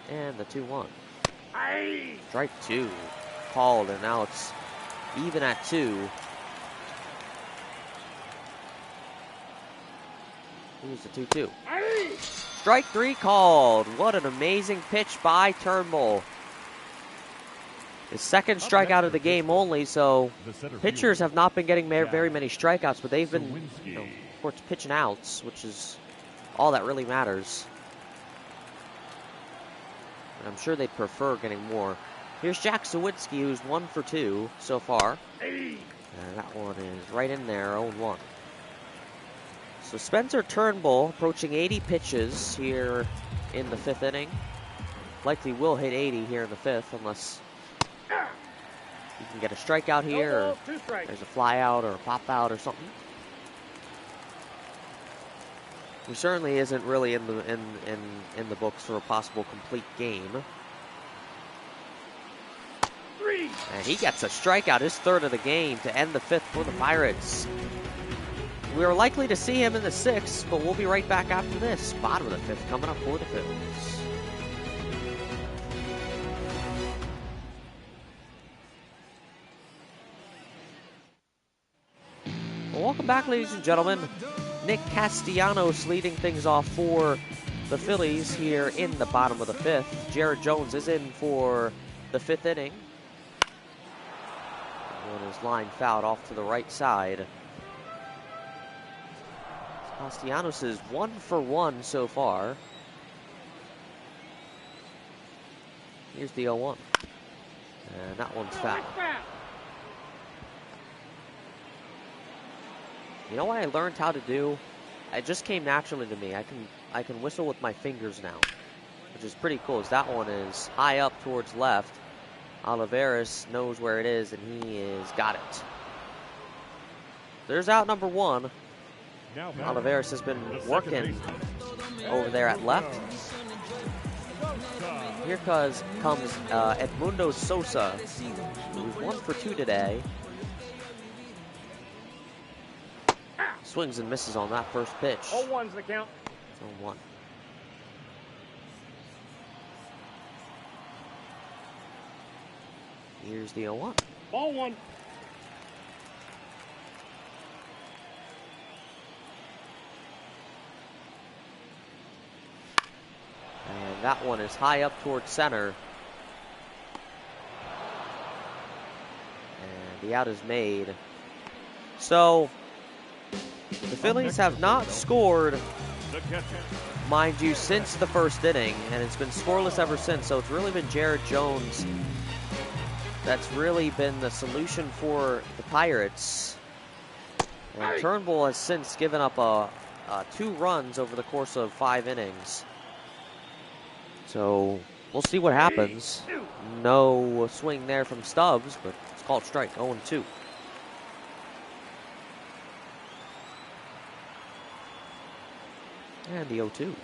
And the 2-1. Aye. Strike 2 called, and now it's even at 2. Here's the 2-2. Aye. Strike 3 called. What an amazing pitch by Turnbull. His second strikeout of the game only, so pitchers have not been getting very many strikeouts, but they've been, of course, pitching outs, which is all that really matters. And I'm sure they'd prefer getting more. Here's Jack Sawinski, who's 1 for 2 so far. And that one is right in there, 0-1. So Spencer Turnbull approaching 80 pitches here in the 5th inning. Likely will hit 80 here in the 5th, unless You can get a strikeout here, or Two strikes. there's a fly out or a pop out or something. He certainly isn't really in the books for a possible complete game. And he gets a strikeout, his third of the game, to end the fifth for the Pirates. We're likely to see him in the sixth, but we'll be right back after this. Bottom of the fifth coming up for the Phillies. Well, welcome back, ladies and gentlemen. Nick Castellanos leading things off for the Phillies here in the bottom of the fifth. Jared Jones is in for the fifth inning. And his line fouled off to the right side. Castellanos is 1 for 1 so far. Here's the 0-1. And that one's foul. You know what I learned how to do? It just came naturally to me. I can whistle with my fingers now, which is pretty cool. That one is high up towards left. Olivares knows where it is, and he has got it. There's out number one. Olivares has been working over there at left. Here comes Edmundo Sosa, who's 1 for 2 today. Swings and misses on that first pitch. 0-1's the count. 0-1. Here's the 0-1. Ball 1. And that one is high up towards center. And the out is made. So, the Phillies have not scored, mind you, since the first inning, and it's been scoreless ever since. So it's really been Jared Jones that's really been the solution for the Pirates. And Turnbull has since given up 2 runs over the course of 5 innings. So we'll see what happens. No swing there from Stubbs, but it's called strike, 0-2. And the 0-2.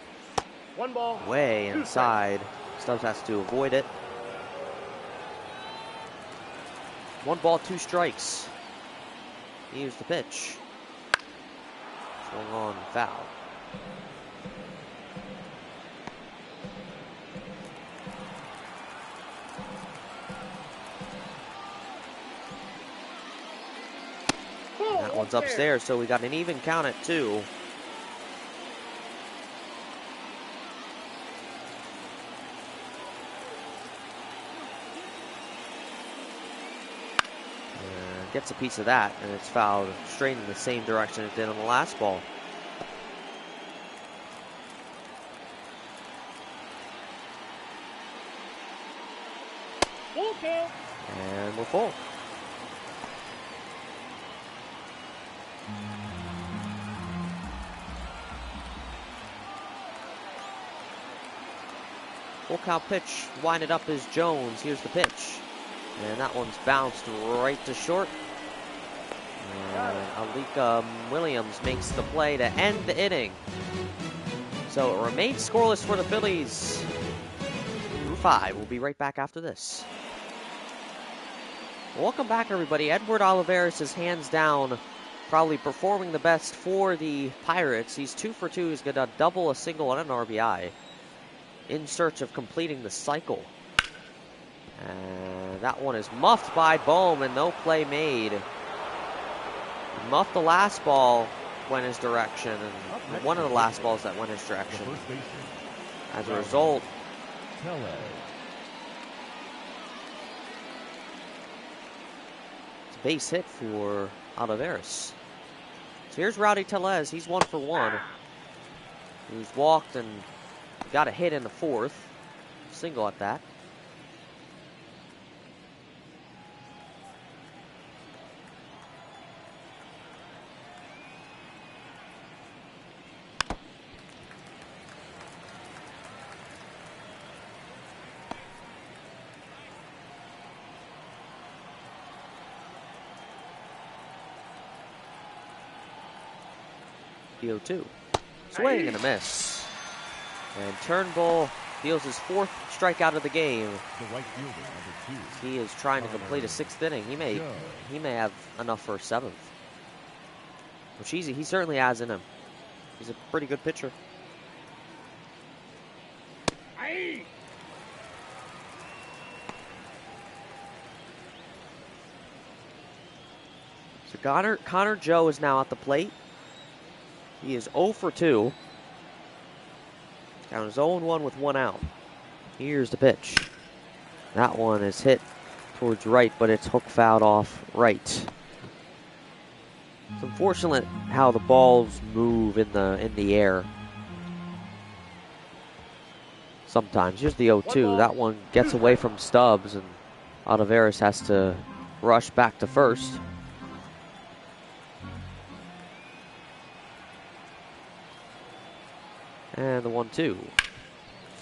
1 ball. Way inside. Stubbs has to avoid it. 1 ball, 2 strikes. Here's the pitch. Swung on, foul. That one's upstairs, so we got an even count at 2. Gets a piece of that, and it's fouled straight in the same direction it did on the last ball. Full count. And we're full. Full count pitch, wind it up is Jones. Here's the pitch. And that one's bounced right to short. And Alika Williams makes the play to end the inning. So it remains scoreless for the Phillies through 5. We'll be right back after this. Welcome back, everybody. Edward Olivares is hands down probably performing the best for the Pirates. He's 2 for 2. He's got a double, a single, and an RBI in search of completing the cycle. And that one is muffed by Bohm, and no play made. He muffed the last ball, went his direction, and one of the last balls that went his direction. As a result, it's a base hit for Olivares. So here's Rowdy Tellez. He's 1 for 1. He's walked and got a hit in the 4th. Single at that. The 0-2. Swing and a miss. And Turnbull deals his 4th strikeout of the game. The right fielder, number 2. He is trying to complete a 6th inning. He may have enough for a 7th. Which he certainly has in him. He's a pretty good pitcher. So Connor Joe is now at the plate. He is 0 for 2. Count is 0-1 with 1 out. Here's the pitch. That one is hit towards right, but it's hook fouled off right. It's unfortunate how the balls move in the air. Sometimes. Here's the 0-2. That one gets away from Stubbs, and Olivares has to rush back to first. And the 1-2.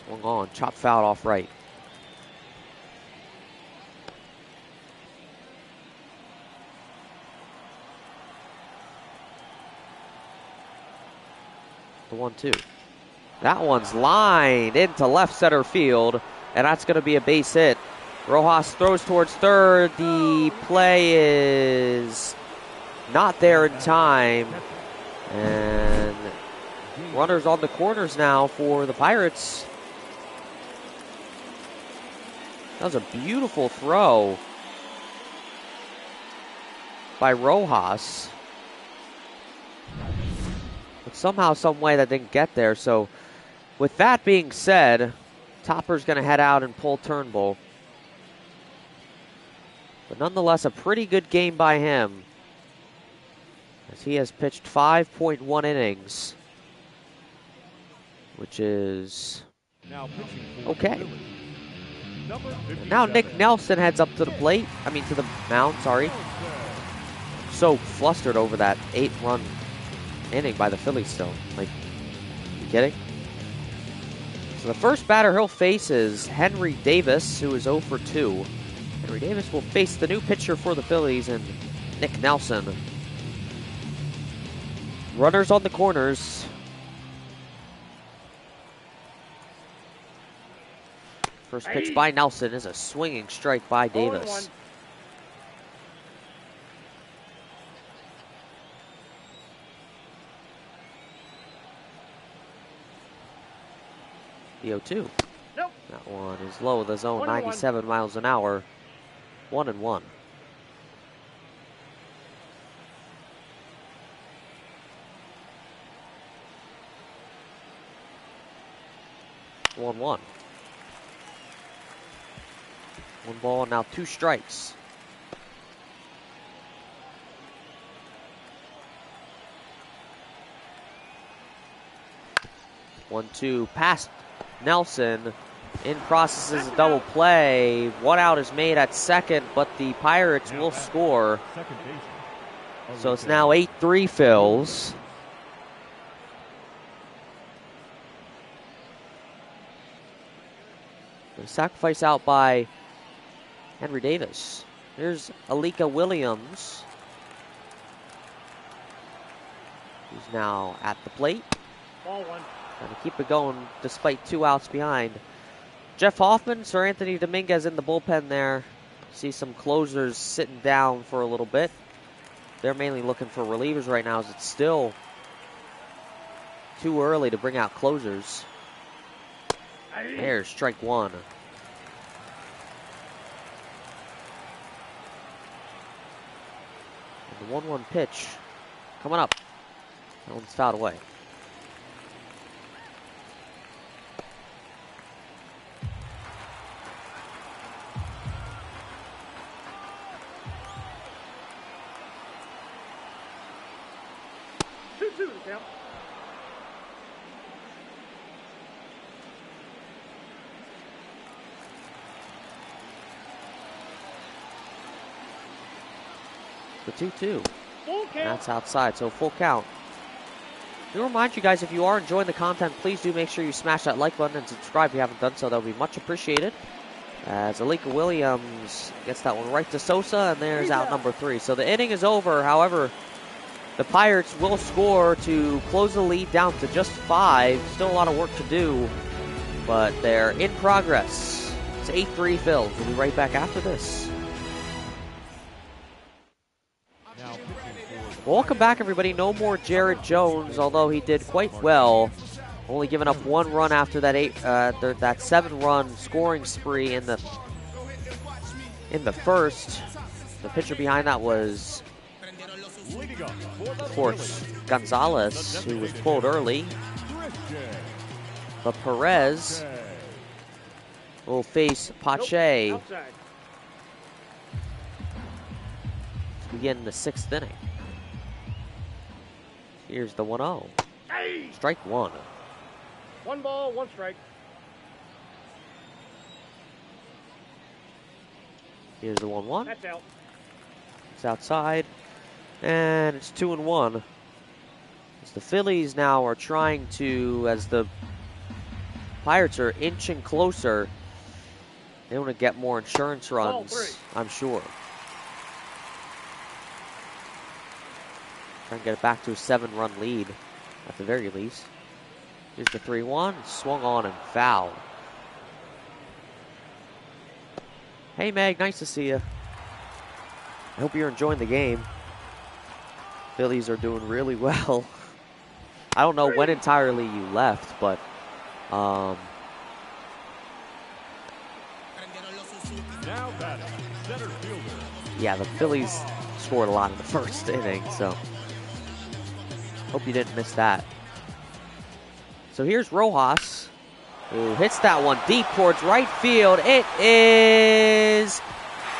Swung on. Chop fouled off right. The 1-2. That one's lined into left center field, and that's going to be a base hit. Rojas throws towards third. The play is not there in time. And runners on the corners now for the Pirates. That was a beautiful throw by Rojas. But somehow, some way that didn't get there. So with that being said, Topper's going to head out and pull Turnbull. But nonetheless, a pretty good game by him, as he has pitched 5.1 innings, which is okay. Now Nick Nelson heads up to the plate. To the mound, sorry. So flustered over that 8-run inning by the Phillies still. Like, you kidding? So the first batter he'll face is Henry Davis, who is 0 for 2. Henry Davis will face the new pitcher for the Phillies, and Nick Nelson. Runners on the corners. First pitch by Nelson is a swinging strike by Davis. The 0-2. Nope. That one is low of the zone, 97 miles an hour. 1-1. One ball, now 2 strikes. One, two, past Nelson. In processes a double play. 1 out is made at second, but the Pirates will score. So it's now 8-3 Phils. The sacrifice out by Henry Davis. Here's Alika Williams, who's now at the plate. Ball 1. Trying to keep it going despite 2 outs behind. Jeff Hoffman, Sir Anthony Dominguez in the bullpen there. See some closers sitting down for a little bit. They're mainly looking for relievers right now, as it's still too early to bring out closers. There's strike 1. And the 1-1 pitch coming up. That one's fouled away. The 2-2. That's outside, so full count. We remind you guys, if you are enjoying the content, please do make sure you smash that like button and subscribe if you haven't done so. That would be much appreciated. As Alika Williams gets that one right to Sosa, and there's out number 3. So the inning is over. However, the Pirates will score to close the lead down to just 5. Still a lot of work to do, but they're in progress. It's 8-3 Phils. We'll be right back after this. Welcome back, everybody. No more Jared Jones, although he did quite well. Only giving up 1 run after that 7-run scoring spree in the first. The pitcher behind that was, of course, Gonzalez, who was pulled early. But Perez will face Pache to begin the 6th inning. Here's the 1-0. Strike 1. 1 ball, 1 strike. Here's the 1-1. That's out. It's outside. And it's 2-1. As the Phillies now are trying to, as the Pirates are inching closer, they want to get more insurance runs, I'm sure. Trying to get it back to a 7-run lead at the very least. Here's the 3-1. Swung on and foul. Hey, Meg. Nice to see you. I hope you're enjoying the game. Phillies are doing really well. I don't know when entirely you left, but Now batting, center fielder. yeah, the Phillies scored a lot in the first inning, so hope you didn't miss that. So here's Rojas, who hits that one deep towards right field. It is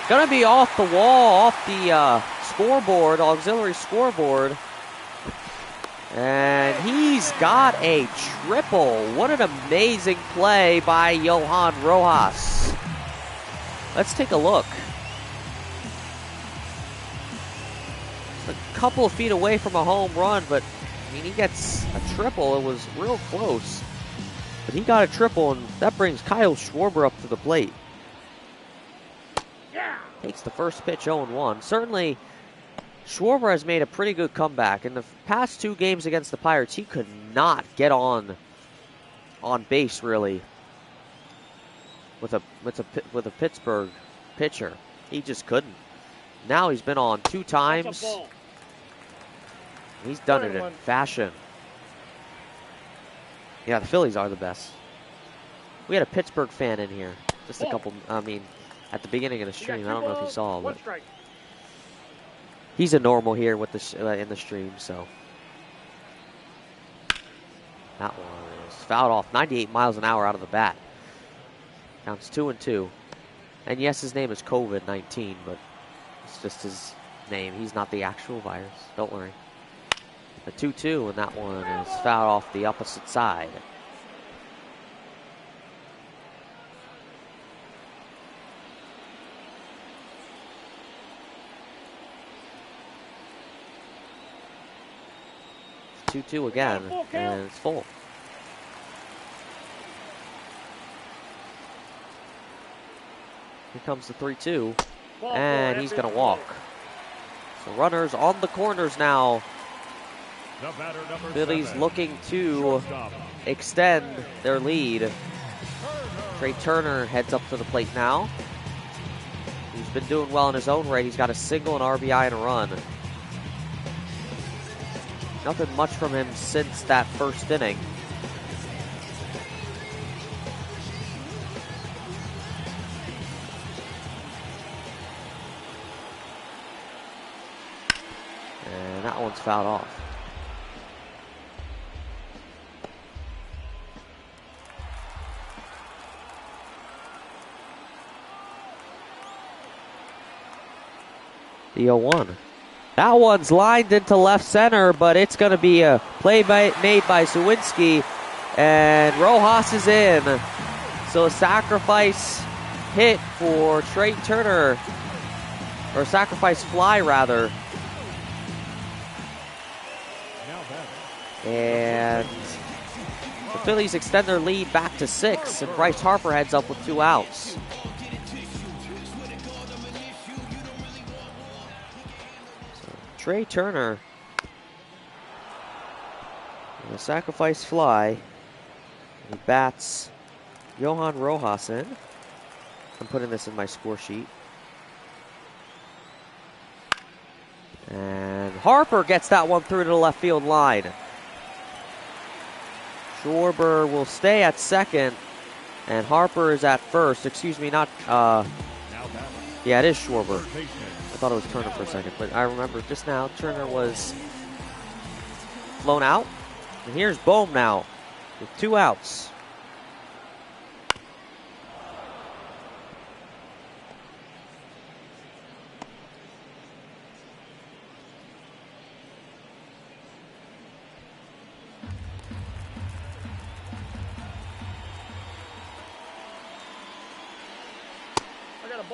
going to be off the wall, off the scoreboard, auxiliary scoreboard. And he's got a triple. What an amazing play by Johan Rojas. Let's take a look. A couple of feet away from a home run, but I mean, he gets a triple. It was real close. But he got a triple, and that brings Kyle Schwarber up to the plate. Yeah. Takes the first pitch 0-1. Certainly, Schwarber has made a pretty good comeback. In the past 2 games against the Pirates, he could not get on base, really, with a Pittsburgh pitcher. He just couldn't. Now he's been on 2 times. That's a ball. He's done it in fashion. Yeah, the Phillies are the best. We had a Pittsburgh fan in here. Just a couple, at the beginning of the stream. I don't know if you saw, but he's a normal here with the in the stream, so. That one is fouled off 98 miles an hour out of the bat. Counts 2-2. And yes, his name is COVID-19, but it's just his name. He's not the actual virus. Don't worry. A 2-2, and that one is fouled off the opposite side. It's 2-2 again, and it's full. Here comes the 3-2, and he's going to walk. So runners on the corners now. Phillies looking to extend their lead. Trey Turner heads up to the plate now. He's been doing well in his own right. He's got a single, an RBI, and a run. Nothing much from him since that first inning. And that one's fouled off. The 0-1. That one's lined into left center, but it's going to be a play made by Sawinski, and Rojas is in. So a sacrifice hit for Trey Turner, or sacrifice fly rather. And the Phillies extend their lead back to 6, and Bryce Harper heads up with 2 outs. Trey Turner And a sacrifice fly. He bats Johan Rojas in. I'm putting this in my score sheet. And Harper gets that one through to the left field line. Schwarber will stay at second, and Harper is at first. Excuse me, not, yeah, it is Schwarber. I thought it was Turner for a second, but I remember just now Turner was flown out. And here's Bohm now with 2 outs.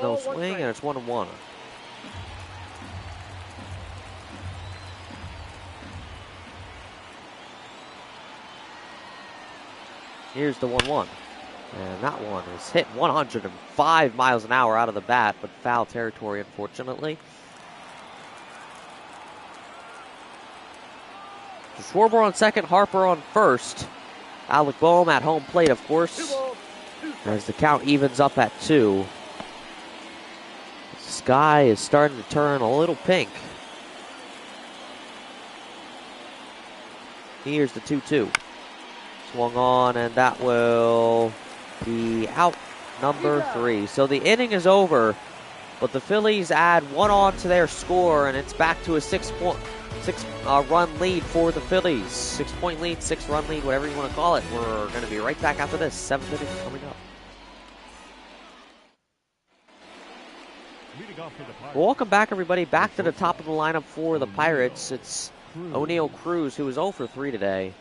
No swing, and it's 1-1. Here's the 1-1. And that one is hit 105 miles an hour out of the bat, but foul territory, unfortunately. Schwarber on second, Harper on first. Alec Bohm at home plate, of course, as the count evens up at 2. The sky is starting to turn a little pink. Here's the 2-2. Swung on, and that will be out number 3. So the inning is over, but the Phillies add 1 on to their score, and it's back to a 6-run lead for the Phillies. 6-point lead, 6-run lead, whatever you want to call it. We're going to be right back after this. 7th inning is coming up. Well, welcome back, everybody. Back to the top of the lineup for the Pirates. It's O'Neal Cruz, who is 0 for 3 today.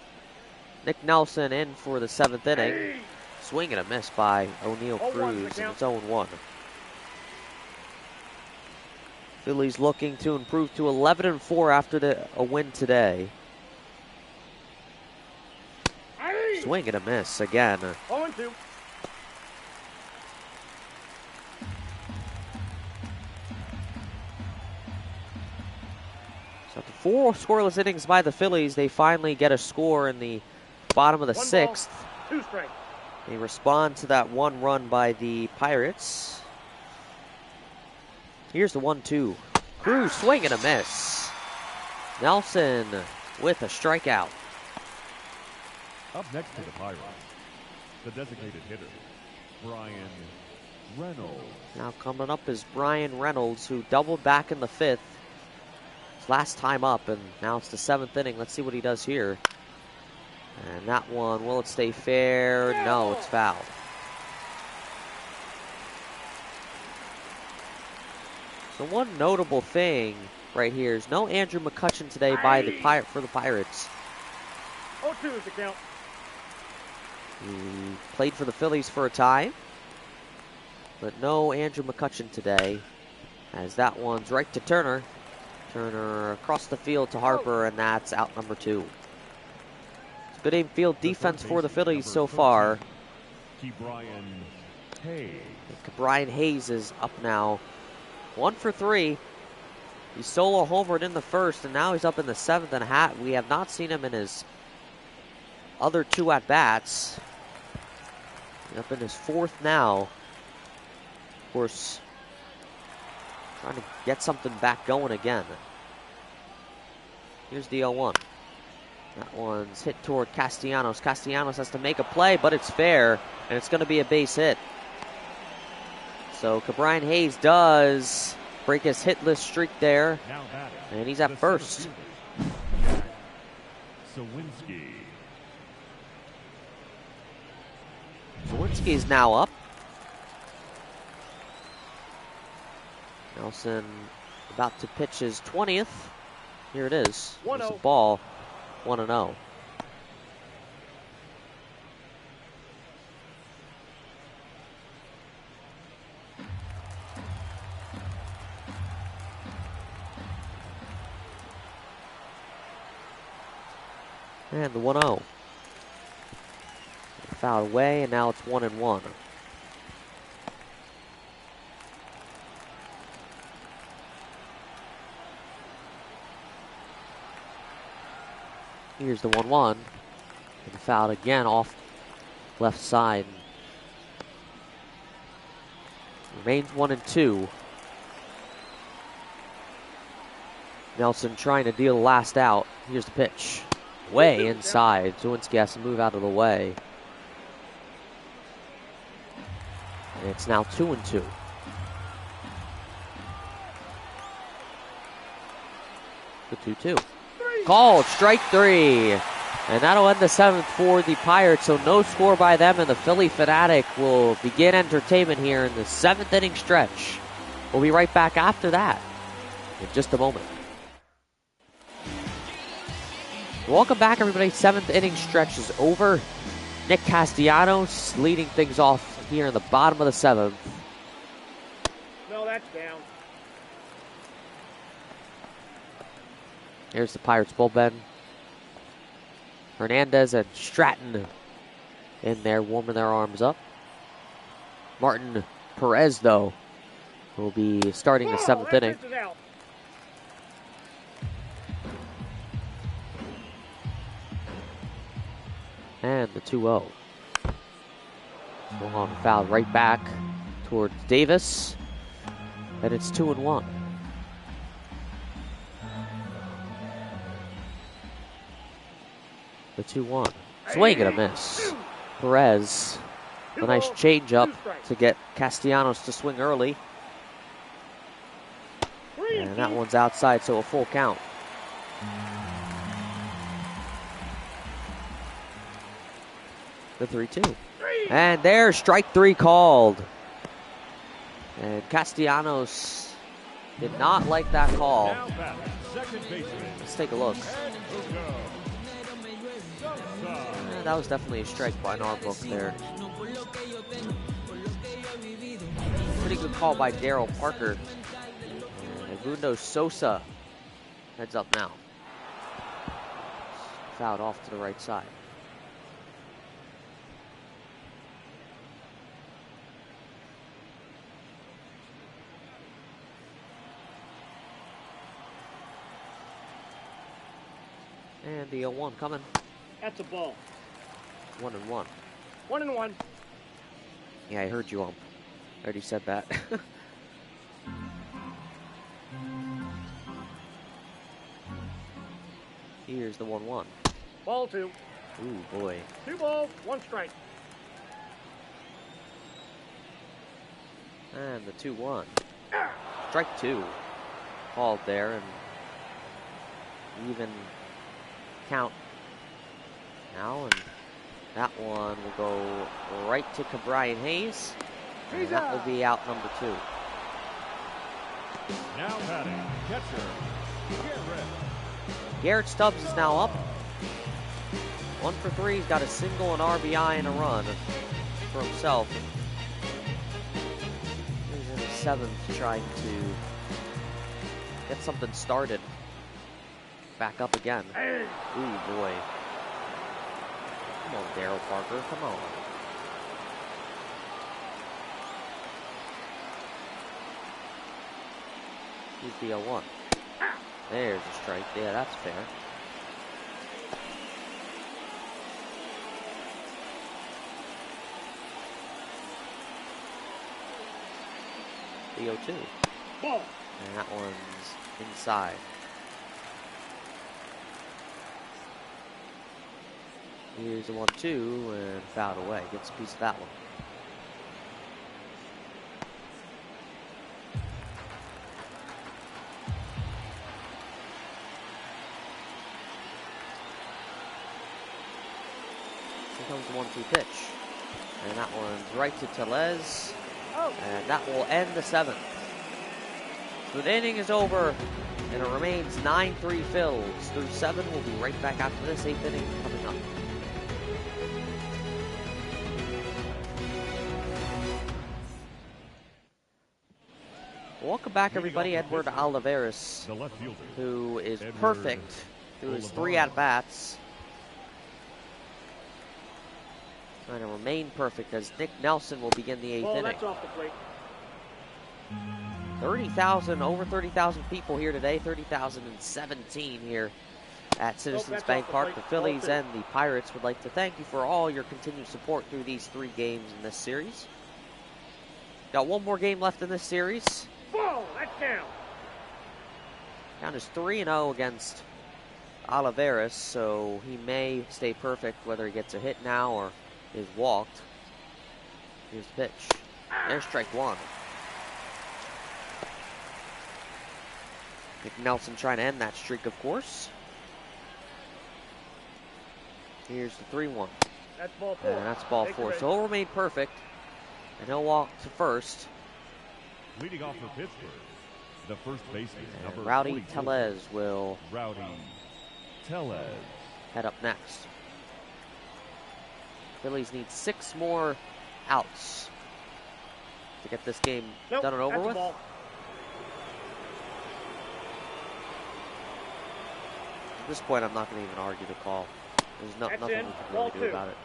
Nick Nelson in for the 7th inning. Swing and a miss by O'Neal Cruz, and it's 0-1. Phillies looking to improve to 11-4 after a win today. Swing and a miss again. 0-2. So after 4 scoreless innings by the Phillies, they finally get a score in the bottom of the 6th. 2 strikes. They respond to that 1 run by the Pirates. Here's the 1-2. Cruz swing and a miss. Nelson with a strikeout. Up next to the Pirates, the designated hitter, Brian Reynolds. Now coming up is Brian Reynolds, who doubled back in the 5th. His last time up, and now it's the 7th inning. Let's see what he does here. And that one, will it stay fair? No, it's fouled. So one notable thing right here is no Andrew McCutchen today for the Pirates. 0-2 is the count. He played for the Phillies for a time, but no Andrew McCutchen today, as that one's right to Turner. Turner across the field to Harper, and that's out number 2. It's good infield defense for the Phillies so far. Brian Hayes. Brian Hayes is up now. 1 for 3. He solo homered in the 1st, and now he's up in the 7th and we have not seen him in his other 2 at-bats. He's up in his 4th now. Of course, trying to get something back going again. Here's the 0-1. That one's hit toward Castellanos. Castellanos has to make a play, but it's fair, and it's going to be a base hit. So Brian Hayes does break his hitless streak there, and he's at first. Zawinski's now up. Nelson about to pitch his 20th. Here it is. It's a ball. 1-0. And the 1-0. Fouled away, and now it's 1-1. Here's the 1-1. And fouled again off left side. Remains 1-2. Nelson trying to deal the last out. Here's the pitch. Way inside. Zawinski has to move out of the way. And it's now 2-2. The 2-2. Called, strike 3. And that'll end the 7th for the Pirates. So no score by them, and the Philly Fanatic will begin entertainment here in the 7th inning stretch. We'll be right back after that in just a moment. Welcome back, everybody. 7th inning stretch is over. Nick Castellanos leading things off here in the bottom of the 7th. No, that's down. Here's the Pirates bullpen. Hernandez and Stratton in there warming their arms up. Martin Perez, though, will be starting the 7th inning. And the 2-0. Swung on, foul right back towards Davis. And it's 2-1. The 2-1. Swing and a miss. Perez, a nice change up to get Castellanos to swing early. And that one's outside, so a full count. The 3-2. And there's strike 3 called. And Castellanos did not like that call. Let's take a look. That was definitely a strike by in our book there. Pretty good call by Daryl Parker. And Edmundo Sosa heads up now. Fouled off to the right side. And the 0-1 coming. That's a ball. 1-1. 1-1. Yeah, I heard you, I already said that. Here's the 1-1. Ball 2. Ooh, boy. 2 balls, 1 strike. And the 2-1. Strike 2. Called there, and even count now, and that one will go right to Cabrian Hayes, and that will be out number 2. Now batting, catcher, Garrett. Garrett Stubbs is now up. 1 for 3. He's got a single, an RBI, and a run for himself. He's in the 7th, trying to get something started. Back up again. Ooh, boy. Come on, Daryl Parker. Come on. Here's the 0-1. There's a strike. Yeah, that's fair. The 0-2. Ball. And that one's inside. Here's the 1-2 and fouled away. Gets a piece of that one. Here comes the 1-2 pitch. And that one's right to Tellez. And that will end the 7th. So the inning is over, and it remains 9-3 Phils through 7. We'll be right back after this 8th inning coming up. Welcome back, everybody. Edward Olivares, who is perfect through his 3 at-bats. Trying to remain perfect as Nick Nelson will begin the 8th inning. That's off the plate. 30,000, over 30,000 people here today. 30,017 here at Citizens that's Bank off the Park. plate. The Ball Phillies 2. and the Pirates would like to thank you for all your continued support through these 3 games in this series. Got one more game left in this series. Ball, that's down. Count is 3-0 against Olivares, so he may stay perfect whether he gets a hit now or is walked. Here's the pitch. There's strike 1. Nick Nelson trying to end that streak, of course. Here's the 3-1. That's ball 4. And that's ball Take 4. the So he'll remain perfect, and he'll walk to first. Leading off for Pittsburgh, the first baseman, And number Rowdy 44, Tellez will Rowdy Tellez. head up next. Phillies need 6 more outs to get this game Nope, done and over that's a with. ball. At this point, I'm not going to even argue the call. There's That's nothing in. we can Ball really do 2. about it.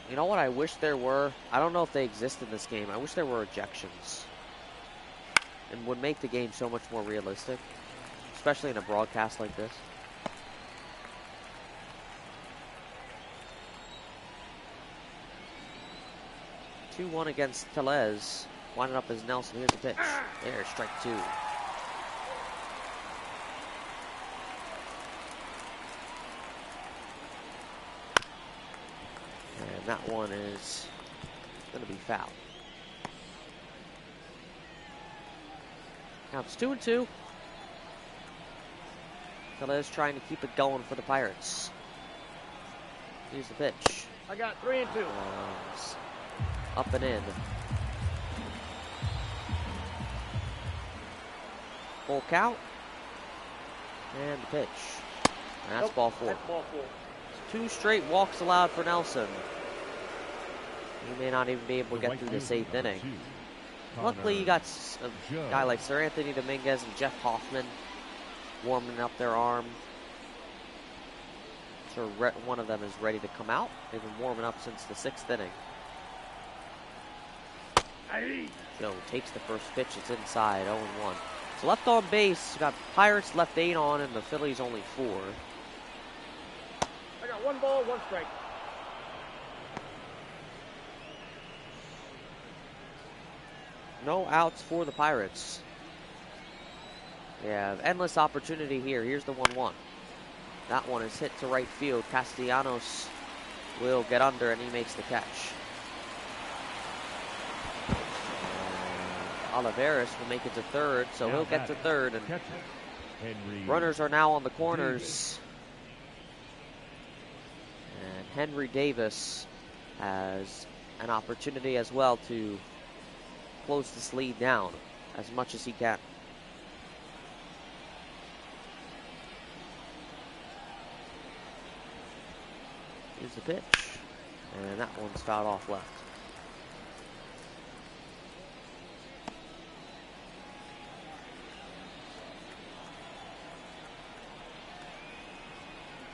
You know what I wish there were? I don't know if they exist in this game. I wish there were ejections. And would make the game so much more realistic. Especially in a broadcast like this. Two-1 against Tellez. Winding up as Nelson. Here's the pitch. There's strike 2. And that one is going to be foul. Now it's 2-2. Tellez trying to keep it going for the Pirates. Here's the pitch. I got 3 and 2. Up and in. Full count. And the pitch. And that's Nope, ball 4. That's ball 4. 2 straight walks allowed for Nelson. He may not even be able to get through this 8th inning. Luckily, you got a guy like Sir Anthony Dominguez and Jeff Hoffman warming up their arm. So one of them is ready to come out. They've been warming up since the 6th inning. Joe takes the first pitch. It's inside, 0-1. So left on base, you got Pirates left 8 on, and the Phillies only 4. I got 1 ball, 1 strike. No outs for the Pirates. They have endless opportunity here. Here's the 1-1. That one is hit to right field. Castellanos will get under, and he makes the catch. Olivares will make it to third, so Now he'll get to third. And catcher, Henry runners are now on the corners. And Henry Davis has an opportunity as well to close this lead down as much as he can. Here's the pitch. And that one's fouled off left.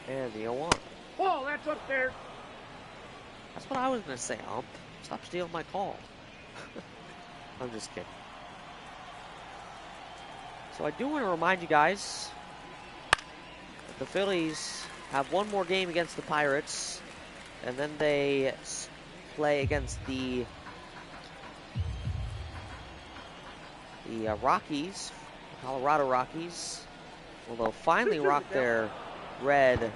And the 0-1. Ball, that's up there. That's what I was going to say, ump. Stop stealing my call. I'm just kidding. So I do want to remind you guys that the Phillies have one more game against the Pirates, and then they play against the Rockies, Colorado Rockies. Well, they'll finally rock their red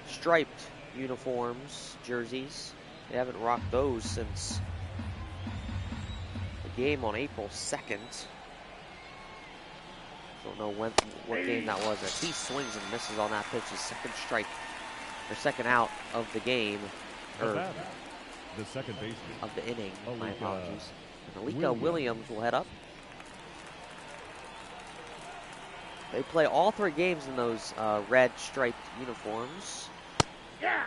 striped uniforms, jerseys. They haven't rocked those since the game on April 2nd. Don't know what game that was. He swings and misses on that pitch. His second strike, or second out of the game, or the second baseman of the inning. My Alika apologies. And Alika Williams will head up. They play all 3 games in those red striped uniforms. Yeah.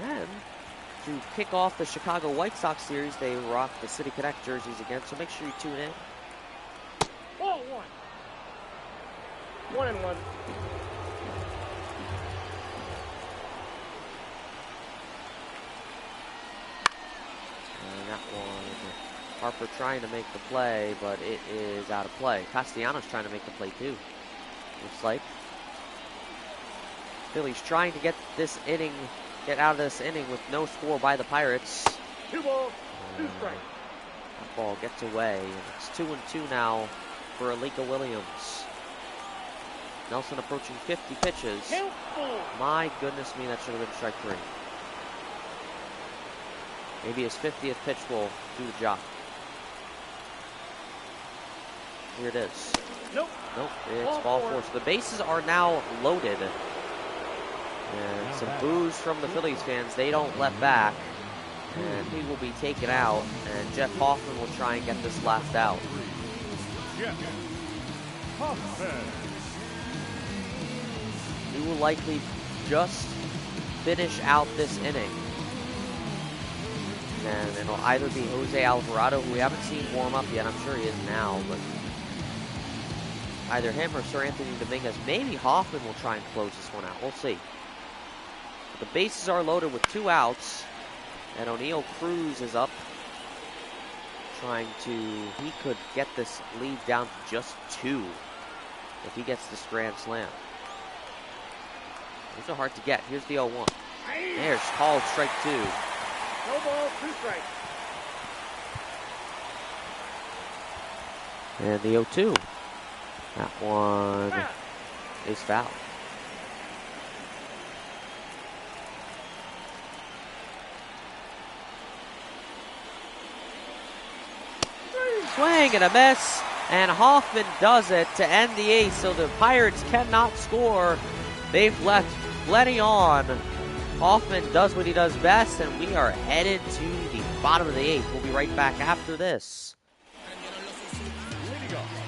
And to kick off the Chicago White Sox series, they rock the City Connect jerseys again. So make sure you tune in. Ball 1. 1 and 1. And that one, Harper trying to make the play, but it is out of play. Castellanos trying to make the play too. looks like. Phillies trying to get out of this inning with no score by the Pirates. 2 balls, 2 strikes. That ball gets away, and it's 2-2 now for Alika Williams. Nelson approaching 50 pitches. Count 4. My goodness me, that should have been strike 3. Maybe his 50th pitch will do the job. Here it is. Nope. Nope, it's ball 4. So the bases are now loaded. And some boos from the Phillies fans. They don't let back. And he will be taken out. And Jeff Hoffman will try and get this last out. Jeff Hoffman. He will likely just finish out this inning. And it'll either be Jose Alvarado, who we haven't seen warm up yet. I'm sure he is now, but either him or Sir Anthony Dominguez. Maybe Hoffman will try and close this one out. We'll see. But the bases are loaded with 2 outs. And O'Neal Cruz is up. He could get this lead down to just 2 if he gets this grand slam. Those are hard to get. Here's the 0-1. There's called strike 2. No balls, 2 strikes. And the 0-2. That one is foul. Swing and a miss, and Hoffman does it to end the 8th, so the Pirates cannot score. They've left plenty on. Hoffman does what he does best, and we are headed to the bottom of the 8th. We'll be right back after this.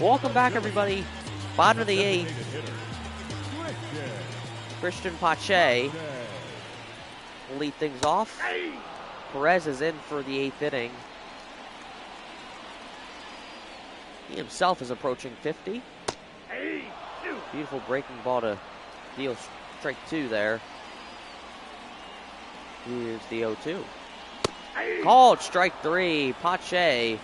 Welcome back, everybody. Bottom of the 8th. Christian Pache will lead things off. Perez is in for the 8th inning. He himself is approaching 50. Beautiful breaking ball to deal strike 2 there. Here's the 0-2. Called strike 3. Pache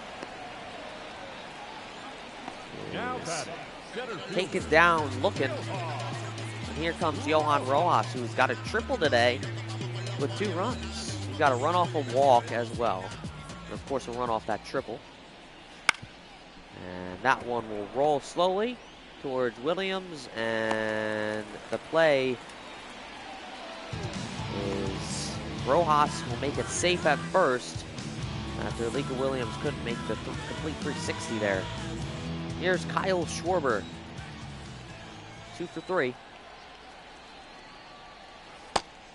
taken down looking. And here comes Johan Rojas, who's got a triple today with 2 runs. He's got a run off a walk as well. And of course, a run off that triple. And that one will roll slowly towards Williams, and the play is Rojas will make it safe at first after Alika Williams couldn't make the complete 360 there. Here's Kyle Schwarber, 2 for 3.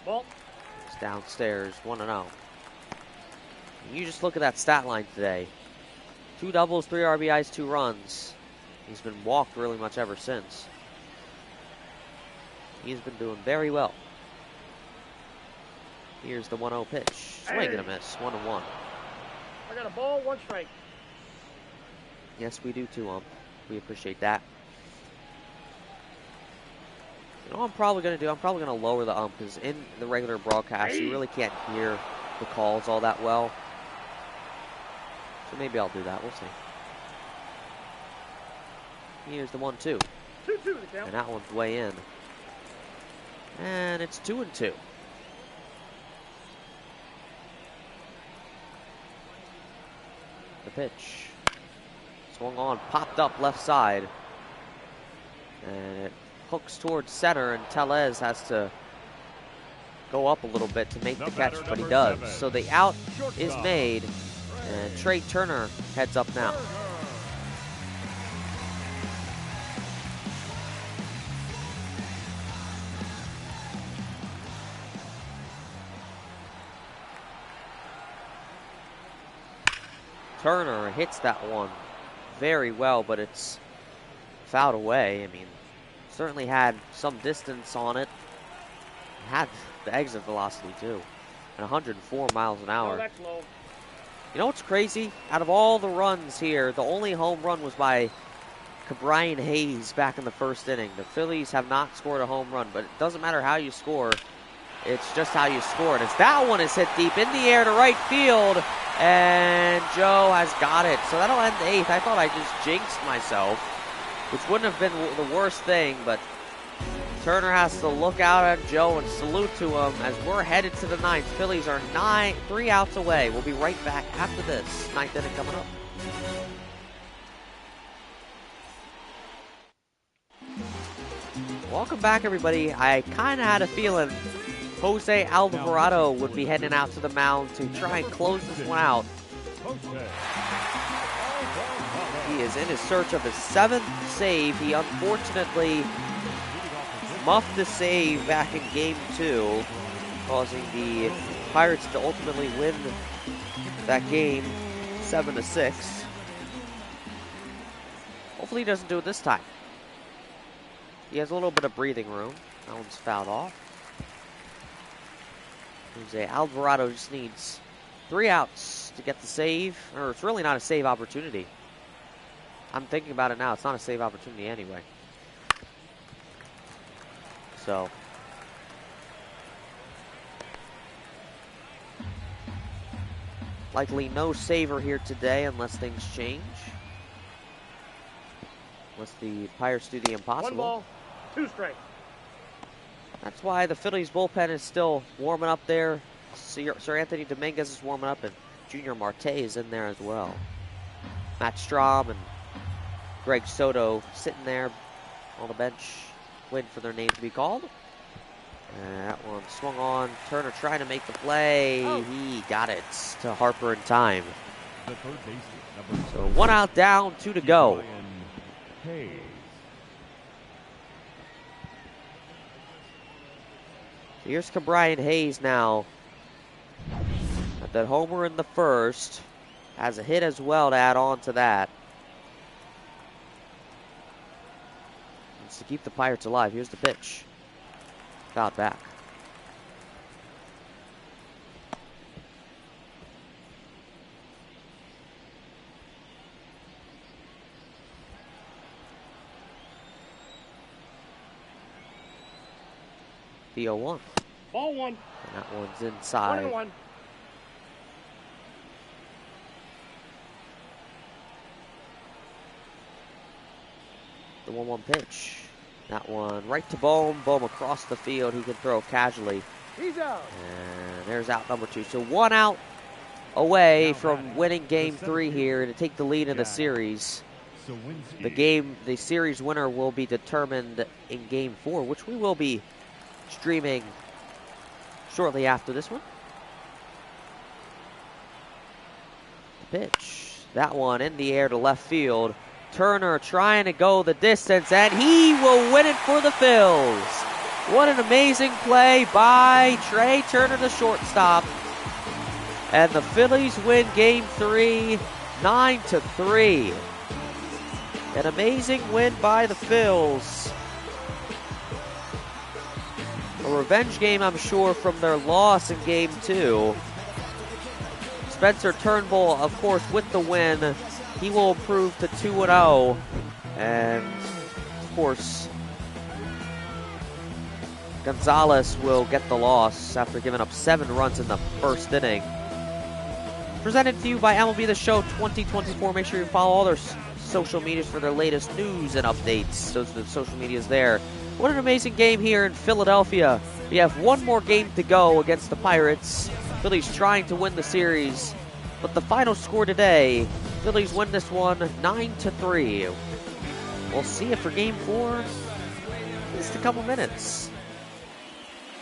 Ball. It's downstairs, 1-0. You just look at that stat line today. 2 doubles, 3 RBIs, 2 runs. He's been walked really much ever since. He's been doing very well. Here's the 1-0 pitch. Swing and a miss, 1-1. I got a ball, 1 strike. Yes, we do too, We appreciate that. You know what I'm probably going to do? I'm probably going to lower the because in the regular broadcast, you really can't hear the calls all that well. So maybe I'll do that. We'll see. Here's the 1-2. 2-2 the count. And that one's way in. And it's 2-2. The pitch. Swung on, popped up left side. And it hooks towards center, and Tellez has to go up a little bit to make the catch, but he does. So the out is made. And Trey Turner heads up now. Turner hits that one very well, but it's fouled away. I mean, certainly had some distance on it. Had the exit velocity too, and 104 miles an hour. Oh, that's low. You know what's crazy? Out of all the runs here, the only home run was by Brian Hayes back in the first inning. The Phillies have not scored a home run, but it doesn't matter how you score. It's just how you score it. As that one is hit deep in the air to right field, and Joe has got it. So that'll end the 8th. I thought I just jinxed myself. which wouldn't have been the worst thing, but Turner has to look out at Joe and salute to him as we're headed to the ninth. Phillies are 3 outs away. We'll be right back after this. Ninth inning coming up. Welcome back, everybody. I kind of had a feeling Jose Alvarado would be heading out to the mound to try and close this one out. He is in his search of his 7th save. He unfortunately muffed the save back in Game 2, causing the Pirates to ultimately win that game 7-6. Hopefully he doesn't do it this time. He has a little bit of breathing room. That one's fouled off. Jose Alvarado just needs 3 outs to get the save, or it's really not a save opportunity. I'm thinking about it now. It's not a save opportunity anyway. So, likely no saver here today unless things change. Unless the Pirates do the impossible. 1 ball, 2 strikes. That's why the Phillies bullpen is still warming up there. Sir Anthony Dominguez is warming up, and Junior Marte is in there as well. Matt Strahm and Greg Soto sitting there on the bench, waiting for their name to be called. And that one swung on. Turner trying to make the play. Oh. He got it to Harper in time. So 1 out down, 2 to go. So here's Ke'Bryan Hayes now. Got that homer in the first. Has a hit as well to add on to that. Needs to keep the Pirates alive. Here's the pitch. Fouled back. The 0-1. Ball 1. And that one's inside. 1-1. The 1-1 pitch. That one right to Bohm. Bohm across the field. He can throw casually. He's out. And there's out number 2. So 1 out away from winning Game 3 here to take the lead in the series. The series winner will be determined in Game 4, which we will be streaming shortly after this one. The pitch. That one in the air to left field. Turner trying to go the distance, and he will win it for the Phils. What an amazing play by Trey Turner, the shortstop. And the Phillies win Game 3, 9-3. An amazing win by the Phils. A revenge game, I'm sure, from their loss in Game 2. Spencer Turnbull, of course, with the win. He will improve to 2-0. And, of course, Gonzalez will get the loss after giving up 7 runs in the first inning. Presented to you by MLB The Show 2024. Make sure you follow all their social medias for their latest news and updates. Those are the social medias there. What an amazing game here in Philadelphia. We have 1 more game to go against the Pirates. Phillies trying to win the series. But the final score today, Phillies win this one 9-3. We'll see you for Game 4 in just a couple minutes.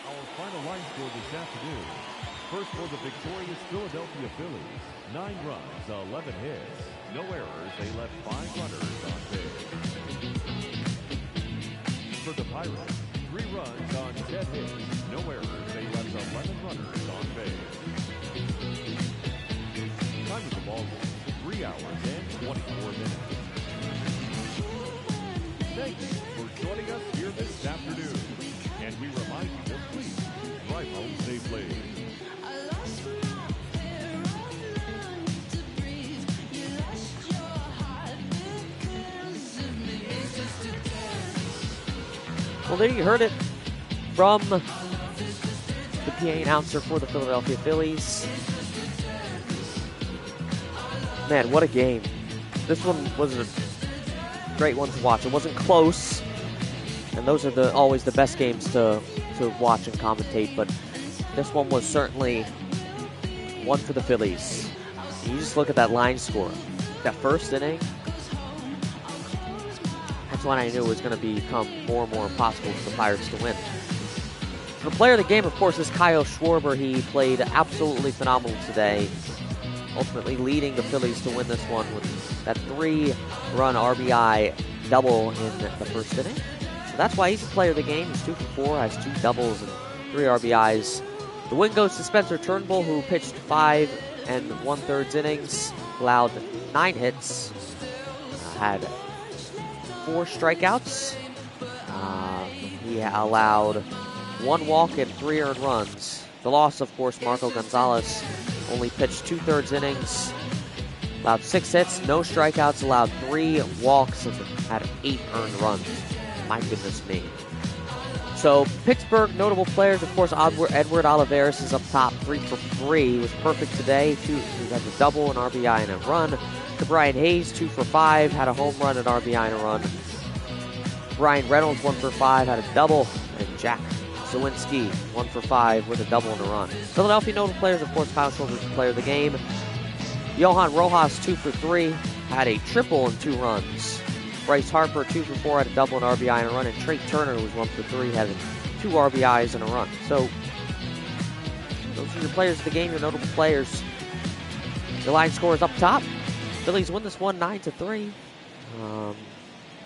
Our final line score this afternoon. First for the victorious Philadelphia Phillies. 9 runs, 11 hits. No errors. They left 5 runners on base. For the Pirates, 3 runs on 10 hits. No errors. They left 11 runners on base. Time of the ball game, 3 hours and 24 minutes. Thanks for joining us here this afternoon. And we remind you to please drive home safely. Well, there you heard it from the PA announcer for the Philadelphia Phillies. Man, what a game. This one was great one to watch. It wasn't close, and those are always the best games to watch and commentate, but this one was certainly one for the Phillies. You just look at that line score. That first inning, that's when I knew it was going to become more and more impossible for the Pirates to win. The player of the game, of course, is Kyle Schwarber. He played absolutely phenomenal today, ultimately leading the Phillies to win this one with that 3-run RBI double in the first inning. So that's why he's the player of the game. He's 2 for 4, has 2 doubles and 3 RBIs. The win goes to Spencer Turnbull, who pitched 5 1/3 innings, allowed 9 hits, had 4 strikeouts. He allowed 1 walk and 3 earned runs. The loss, of course, Marco Gonzalez only pitched 2/3 innings, allowed 6 hits, no strikeouts, allowed 3 walks, and had 8 earned runs. My goodness me. So, Pittsburgh notable players, of course, Edward Olivares is up top, 3 for 3. He was perfect today. He had a double, an RBI, and a run. To Brian Hayes, 2 for 5, had a home run, an RBI, and a run. Brian Reynolds, 1 for 5, had a double. And Jack Zawinski, 1 for 5, with a double and a run. Philadelphia notable players, of course, Kyle Schwarber is the player of the game. Johan Rojas, 2 for 3, had a triple and 2 runs. Bryce Harper, 2 for 4, had a double, an RBI, and a run. And Trey Turner was 1 for 3, had 2 RBIs and a run. So, those are your players of the game, your notable players. The line score is up top. Phillies win this one 9-3.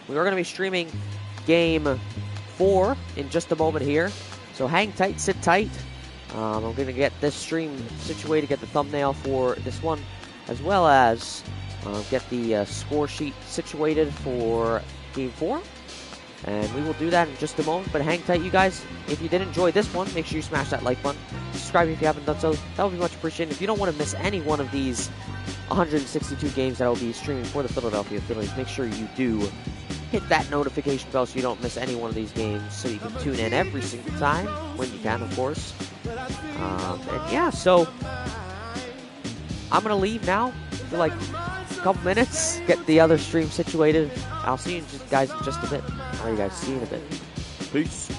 We are going to be streaming Game 4 in just a moment here. So hang tight, sit tight. I'm going to get this stream situated, get the thumbnail for this one, as well as get the score sheet situated for Game 4. And we will do that in just a moment. But hang tight, you guys. If you did enjoy this one, make sure you smash that like button. Subscribe if you haven't done so. That would be much appreciated. If you don't want to miss any one of these 162 games that I will be streaming for the Philadelphia Phillies, make sure you do hit that notification bell so you don't miss any one of these games, so you can tune in every single time, when you can, of course. And yeah, so I'm going to leave now for like a couple minutes, get the other stream situated. I'll see you guys in just a bit. All right, you guys, see you in a bit. Peace.